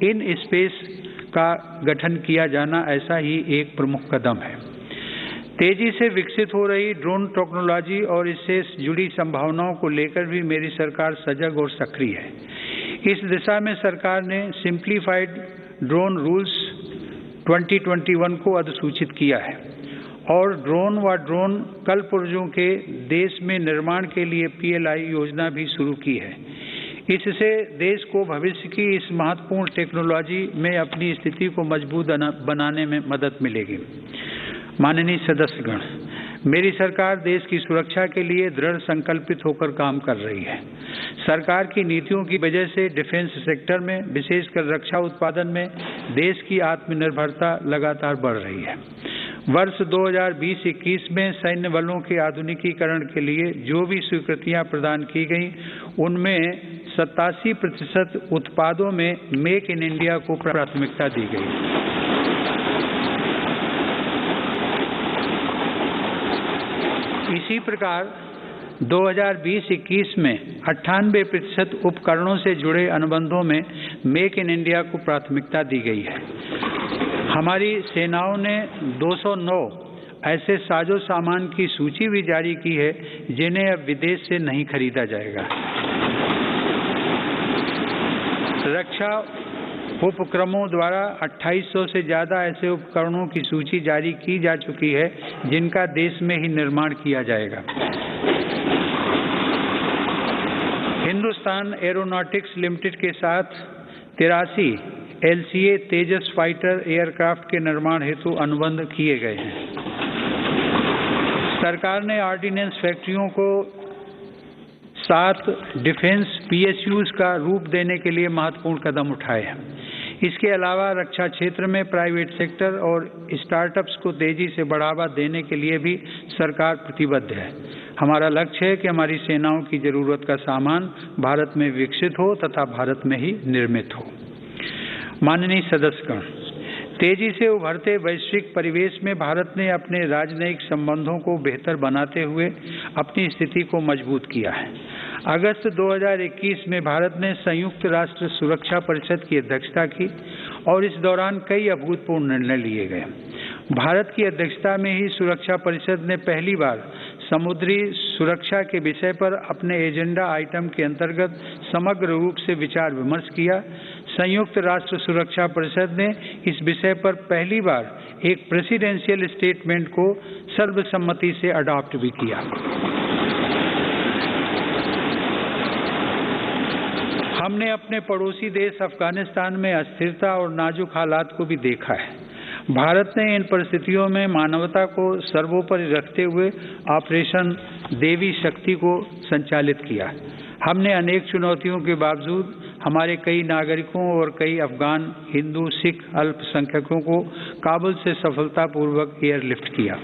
इन स्पेस का गठन किया जाना ऐसा ही एक प्रमुख कदम है। तेजी से विकसित हो रही ड्रोन टेक्नोलॉजी और इससे जुड़ी संभावनाओं को लेकर भी मेरी सरकार सजग और सक्रिय है। इस दिशा में सरकार ने सिंप्लीफाइड ड्रोन रूल्स 2021 को अधिसूचित किया है और ड्रोन व ड्रोन कलपुर्जों के देश में निर्माण के लिए PLI योजना भी शुरू की है। इससे देश को भविष्य की इस महत्वपूर्ण टेक्नोलॉजी में अपनी स्थिति को मजबूत बनाने में मदद मिलेगी। माननीय सदस्यगण, मेरी सरकार देश की सुरक्षा के लिए दृढ़ संकल्पित होकर काम कर रही है। सरकार की नीतियों की वजह से डिफेंस सेक्टर में, विशेषकर रक्षा उत्पादन में, देश की आत्मनिर्भरता लगातार बढ़ रही है। वर्ष 2020-21 में सैन्य बलों के आधुनिकीकरण के लिए जो भी स्वीकृतियां प्रदान की गईं, उनमें 87% उत्पादों में मेक इन इंडिया को प्राथमिकता दी गई। इसी प्रकार 2020-21 में 98% उपकरणों से जुड़े अनुबंधों में मेक इन इंडिया को प्राथमिकता दी गई है। हमारी सेनाओं ने 209 ऐसे साजो सामान की सूची भी जारी की है जिन्हें अब विदेश से नहीं खरीदा जाएगा। रक्षा उपक्रमों द्वारा 2800 से ज़्यादा ऐसे उपकरणों की सूची जारी की जा चुकी है जिनका देश में ही निर्माण किया जाएगा। हिंदुस्तान एरोनॉटिक्स लिमिटेड के साथ 83 LCA तेजस फाइटर एयरक्राफ्ट के निर्माण हेतु अनुबंध किए गए हैं। सरकार ने ऑर्डिनेंस फैक्ट्रियों को 7 डिफेंस PSUs का रूप देने के लिए महत्वपूर्ण कदम उठाए हैं। इसके अलावा रक्षा क्षेत्र में प्राइवेट सेक्टर और स्टार्टअप्स को तेजी से बढ़ावा देने के लिए भी सरकार प्रतिबद्ध है। हमारा लक्ष्य है कि हमारी सेनाओं की जरूरत का सामान भारत में विकसित हो तथा भारत में ही निर्मित हो। माननीय सदस्यगण, तेजी से उभरते वैश्विक परिवेश में भारत ने अपने राजनयिक संबंधों को बेहतर बनाते हुए अपनी स्थिति को मजबूत किया है। अगस्त 2021 में भारत ने संयुक्त राष्ट्र सुरक्षा परिषद की अध्यक्षता की और इस दौरान कई अभूतपूर्व निर्णय लिए गए। भारत की अध्यक्षता में ही सुरक्षा परिषद ने पहली बार समुद्री सुरक्षा के विषय पर अपने एजेंडा आइटम के अंतर्गत समग्र रूप से विचार विमर्श किया। संयुक्त राष्ट्र सुरक्षा परिषद ने इस विषय पर पहली बार एक प्रेसिडेंशियल स्टेटमेंट को सर्वसम्मति से अडॉप्ट भी किया। हमने अपने पड़ोसी देश अफगानिस्तान में अस्थिरता और नाजुक हालात को भी देखा है। भारत ने इन परिस्थितियों में मानवता को सर्वोपरि रखते हुए ऑपरेशन देवी शक्ति को संचालित किया। हमने अनेक चुनौतियों के बावजूद हमारे कई नागरिकों और कई अफगान हिंदू सिख अल्पसंख्यकों को काबुल से सफलतापूर्वक एयरलिफ्ट किया।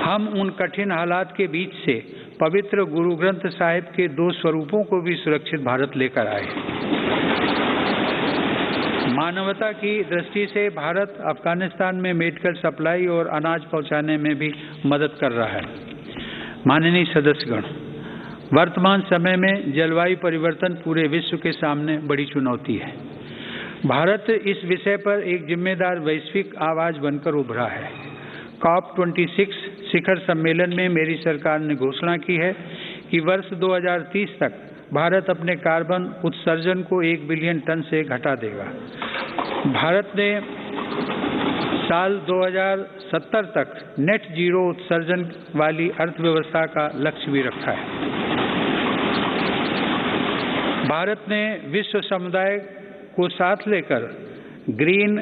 हम उन कठिन हालात के बीच से पवित्र गुरु ग्रंथ साहिब के 2 स्वरूपों को भी सुरक्षित भारत लेकर आए। मानवता की दृष्टि से भारत अफगानिस्तान में मेडिकल सप्लाई और अनाज पहुंचाने में भी मदद कर रहा है। माननीय सदस्यगण, वर्तमान समय में जलवायु परिवर्तन पूरे विश्व के सामने बड़ी चुनौती है। भारत इस विषय पर एक जिम्मेदार वैश्विक आवाज बनकर उभरा है। COP26 शिखर सम्मेलन में मेरी सरकार ने घोषणा की है कि वर्ष 2030 तक भारत अपने कार्बन उत्सर्जन को 1 बिलियन टन से घटा देगा। भारत ने साल 2070 तक नेट जीरो उत्सर्जन वाली अर्थव्यवस्था का लक्ष्य भी रखा है। भारत ने विश्व समुदाय को साथ लेकर green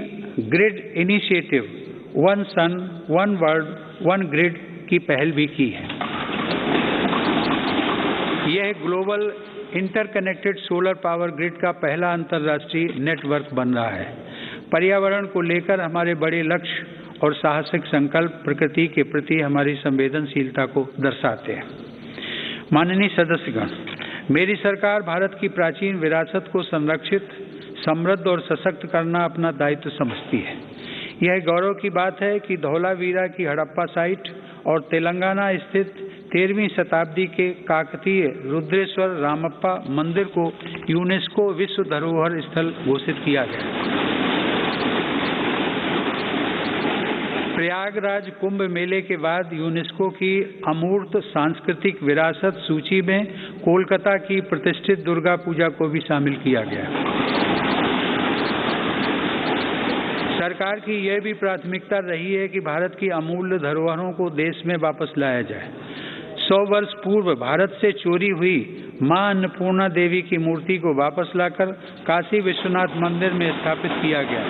grid initiative one sun one world one grid की पहल भी की है। यह global interconnected solar power grid का पहला अंतर्राष्ट्रीय नेटवर्क बन रहा है। पर्यावरण को लेकर हमारे बड़े लक्ष्य और साहसिक संकल्प प्रकृति के प्रति हमारी संवेदनशीलता को दर्शाते हैं। माननीय सदस्यगण, मेरी सरकार भारत की प्राचीन विरासत को संरक्षित, समृद्ध और सशक्त करना अपना दायित्व समझती है। यह गौरव की बात है कि धौलावीरा की हड़प्पा साइट और तेलंगाना स्थित 13वीं शताब्दी के काकतीय रुद्रेश्वर रामप्पा मंदिर को यूनेस्को विश्व धरोहर स्थल घोषित किया गया। प्रयागराज कुंभ मेले के बाद यूनेस्को की अमूर्त सांस्कृतिक विरासत सूची में कोलकाता की प्रतिष्ठित दुर्गा पूजा को भी शामिल किया गया। सरकार की यह भी प्राथमिकता रही है कि भारत की अमूल्य धरोहरों को देश में वापस लाया जाए। 100 वर्ष पूर्व भारत से चोरी हुई मां अन्नपूर्णा देवी की मूर्ति को वापस लाकर काशी विश्वनाथ मंदिर में स्थापित किया गया।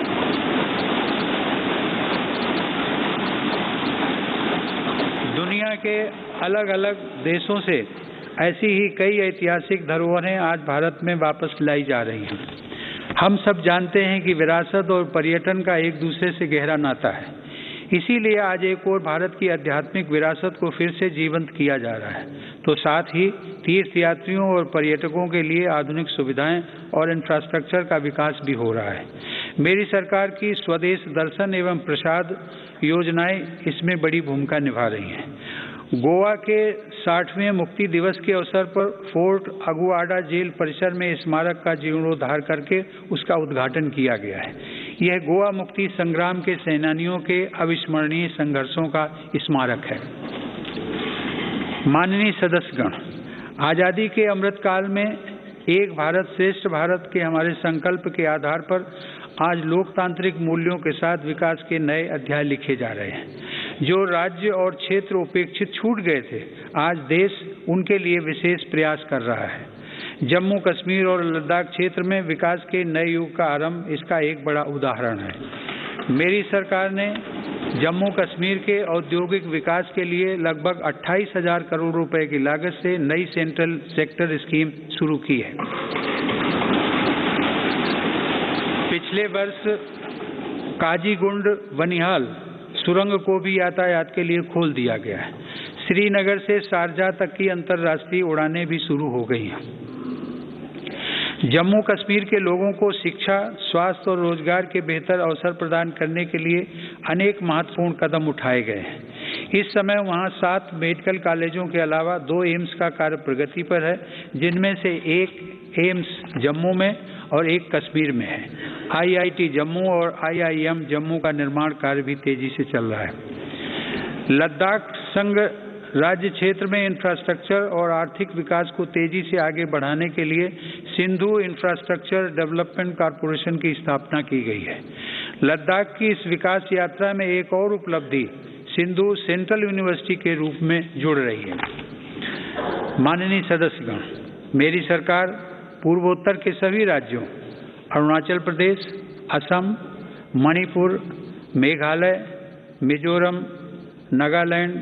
दुनिया के अलग अलग देशों से ऐसी ही कई ऐतिहासिक धरोहरें आज भारत में वापस लाई जा रही हैं। हम सब जानते हैं कि विरासत और पर्यटन का एक दूसरे से गहरा नाता है। इसीलिए आज एक और भारत की आध्यात्मिक विरासत को फिर से जीवंत किया जा रहा है, तो साथ ही तीर्थयात्रियों और पर्यटकों के लिए आधुनिक सुविधाएं और इंफ्रास्ट्रक्चर का विकास भी हो रहा है। मेरी सरकार की स्वदेश दर्शन एवं प्रसाद योजनाएं इसमें बड़ी भूमिका निभा रही हैं। गोवा के 60वें मुक्ति दिवस के अवसर पर फोर्ट अगुआडा जेल परिसर में स्मारक का जीर्णोद्धार करके उसका उद्घाटन किया गया है। यह गोवा मुक्ति संग्राम के सेनानियों के अविस्मरणीय संघर्षों का स्मारक है। माननीय सदस्यगण, आज़ादी के अमृतकाल में एक भारत श्रेष्ठ भारत के हमारे संकल्प के आधार पर आज लोकतांत्रिक मूल्यों के साथ विकास के नए अध्याय लिखे जा रहे हैं। जो राज्य और क्षेत्र उपेक्षित छूट गए थे, आज देश उनके लिए विशेष प्रयास कर रहा है। जम्मू कश्मीर और लद्दाख क्षेत्र में विकास के नए युग का आरंभ इसका एक बड़ा उदाहरण है। मेरी सरकार ने जम्मू कश्मीर के औद्योगिक विकास के लिए लगभग 28,000 करोड़ रुपए की लागत से नई सेंट्रल सेक्टर स्कीम शुरू की है। पिछले वर्ष काजीगुंड बनिहाल सुरंग को भी यातायात के लिए खोल दिया गया है। श्रीनगर से शारजाह तक की अंतर्राष्ट्रीय उड़ानें भी शुरू हो गई हैं। जम्मू कश्मीर के लोगों को शिक्षा, स्वास्थ्य और रोजगार के बेहतर अवसर प्रदान करने के लिए अनेक महत्वपूर्ण कदम उठाए गए हैं। इस समय वहां 7 मेडिकल कॉलेजों के अलावा 2 एम्स का कार्य प्रगति पर है, जिनमें से एक एम्स जम्मू में और एक कश्मीर में है। IIT जम्मू और IIM जम्मू का निर्माण कार्य भी तेजी से चल रहा है। लद्दाख संघ राज्य क्षेत्र में इंफ्रास्ट्रक्चर और आर्थिक विकास को तेजी से आगे बढ़ाने के लिए सिंधु इंफ्रास्ट्रक्चर डेवलपमेंट कॉरपोरेशन की स्थापना की गई है। लद्दाख की इस विकास यात्रा में एक और उपलब्धि सिंधु सेंट्रल यूनिवर्सिटी के रूप में जुड़ रही है। माननीय सदस्यगण, मेरी सरकार पूर्वोत्तर के सभी राज्यों अरुणाचल प्रदेश, असम, मणिपुर, मेघालय, मिजोरम, नागालैंड,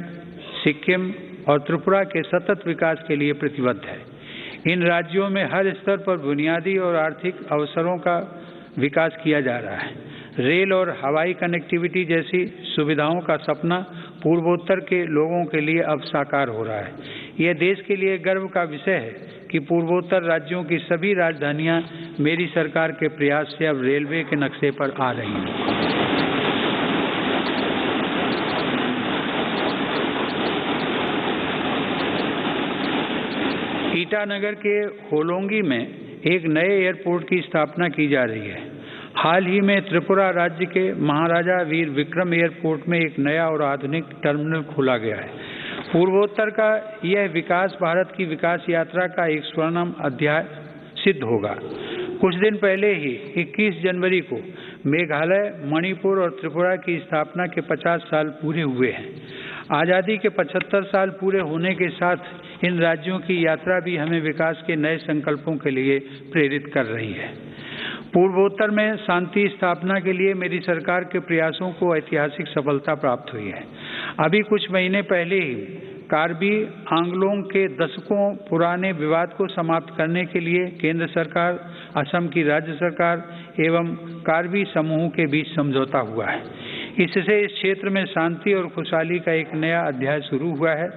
सिक्किम और त्रिपुरा के सतत विकास के लिए प्रतिबद्ध है। इन राज्यों में हर स्तर पर बुनियादी और आर्थिक अवसरों का विकास किया जा रहा है। रेल और हवाई कनेक्टिविटी जैसी सुविधाओं का सपना पूर्वोत्तर के लोगों के लिए अब साकार हो रहा है। यह देश के लिए गर्व का विषय है कि पूर्वोत्तर राज्यों की सभी राजधानियां मेरी सरकार के प्रयास से अब रेलवे के नक्शे पर आ रही हैं। ईटानगर के होलोंगी में एक नए एयरपोर्ट की स्थापना की जा रही है। हाल ही में त्रिपुरा राज्य के महाराजा वीर विक्रम एयरपोर्ट में एक नया और आधुनिक टर्मिनल खोला गया है। पूर्वोत्तर का यह विकास भारत की विकास यात्रा का एक स्वर्णिम अध्याय सिद्ध होगा। कुछ दिन पहले ही 21 जनवरी को मेघालय, मणिपुर और त्रिपुरा की स्थापना के 50 साल पूरे हुए हैं। आज़ादी के 75 साल पूरे होने के साथ इन राज्यों की यात्रा भी हमें विकास के नए संकल्पों के लिए प्रेरित कर रही है। पूर्वोत्तर में शांति स्थापना के लिए मेरी सरकार के प्रयासों को ऐतिहासिक सफलता प्राप्त हुई है। अभी कुछ महीने पहले ही कार्बी आंगलोंग के दशकों पुराने विवाद को समाप्त करने के लिए केंद्र सरकार, असम की राज्य सरकार एवं कार्बी समूह के बीच समझौता हुआ है। इससे इस क्षेत्र में शांति और खुशहाली का एक नया अध्याय शुरू हुआ है।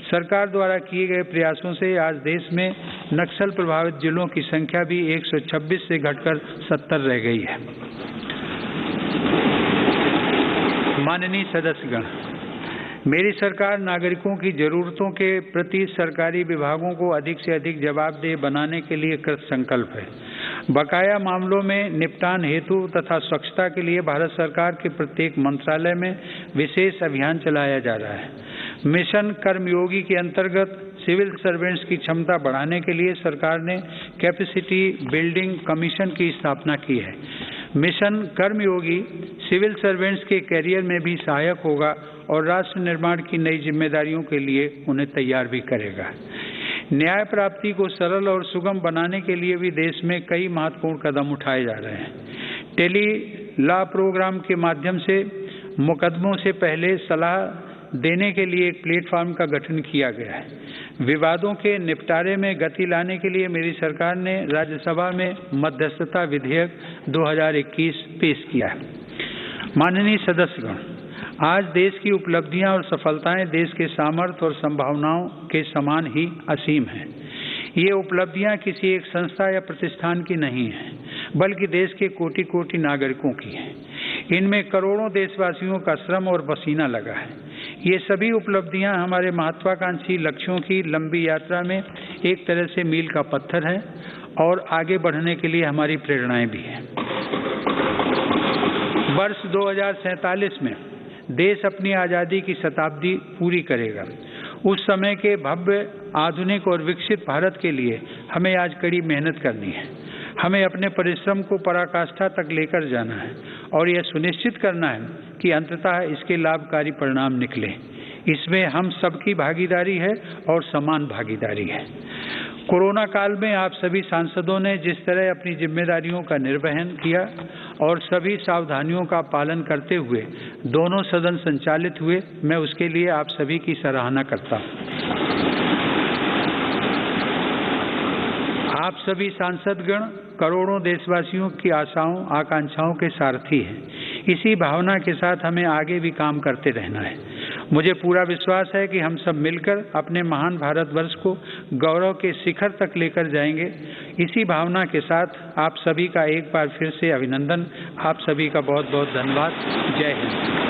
सरकार द्वारा किए गए प्रयासों से आज देश में नक्सल प्रभावित जिलों की संख्या भी 126 से घटकर 70 रह गई है। माननीय सदस्यगण, मेरी सरकार नागरिकों की जरूरतों के प्रति सरकारी विभागों को अधिक से अधिक जवाबदेह बनाने के लिए कृत संकल्प है। बकाया मामलों में निपटान हेतु तथा स्वच्छता के लिए भारत सरकार के प्रत्येक मंत्रालय में विशेष अभियान चलाया जा रहा है। मिशन कर्मयोगी के अंतर्गत सिविल सर्वेंट्स की क्षमता बढ़ाने के लिए सरकार ने कैपेसिटी बिल्डिंग कमीशन की स्थापना की है। मिशन कर्मयोगी सिविल सर्वेंट्स के कैरियर में भी सहायक होगा और राष्ट्र निर्माण की नई जिम्मेदारियों के लिए उन्हें तैयार भी करेगा। न्याय प्राप्ति को सरल और सुगम बनाने के लिए भी देश में कई महत्वपूर्ण कदम उठाए जा रहे हैं। टेली लॉ प्रोग्राम के माध्यम से मुकदमों से पहले सलाह देने के लिए एक प्लेटफॉर्म का गठन किया गया है। विवादों के निपटारे में गति लाने के लिए मेरी सरकार ने राज्यसभा में मध्यस्थता विधेयक 2021 पेश किया है। माननीय सदस्यगण, आज देश की उपलब्धियां और सफलताएं देश के सामर्थ्य और संभावनाओं के समान ही असीम हैं। ये उपलब्धियां किसी एक संस्था या प्रतिष्ठान की नहीं हैं, बल्कि देश के कोटि कोटि नागरिकों की हैं। इनमें करोड़ों देशवासियों का श्रम और पसीना लगा है। ये सभी उपलब्धियां हमारे महत्वाकांक्षी लक्ष्यों की लंबी यात्रा में एक तरह से मील का पत्थर है और आगे बढ़ने के लिए हमारी प्रेरणाएं भी हैं। वर्ष 2047 में देश अपनी आज़ादी की शताब्दी पूरी करेगा। उस समय के भव्य, आधुनिक और विकसित भारत के लिए हमें आज कड़ी मेहनत करनी है। हमें अपने परिश्रम को पराकाष्ठा तक लेकर जाना है और यह सुनिश्चित करना है कि अंततः इसके लाभकारी परिणाम निकले। इसमें हम सबकी भागीदारी है और समान भागीदारी है। कोरोना काल में आप सभी सांसदों ने जिस तरह अपनी जिम्मेदारियों का निर्वहन किया और सभी सावधानियों का पालन करते हुए दोनों सदन संचालित हुए, मैं उसके लिए आप सभी की सराहना करता हूँ। आप सभी सांसदगण करोड़ों देशवासियों की आशाओं आकांक्षाओं के सारथी हैं। इसी भावना के साथ हमें आगे भी काम करते रहना है। मुझे पूरा विश्वास है कि हम सब मिलकर अपने महान भारतवर्ष को गौरव के शिखर तक लेकर जाएंगे। इसी भावना के साथ आप सभी का एक बार फिर से अभिनंदन। आप सभी का बहुत बहुत धन्यवाद। जय हिंद।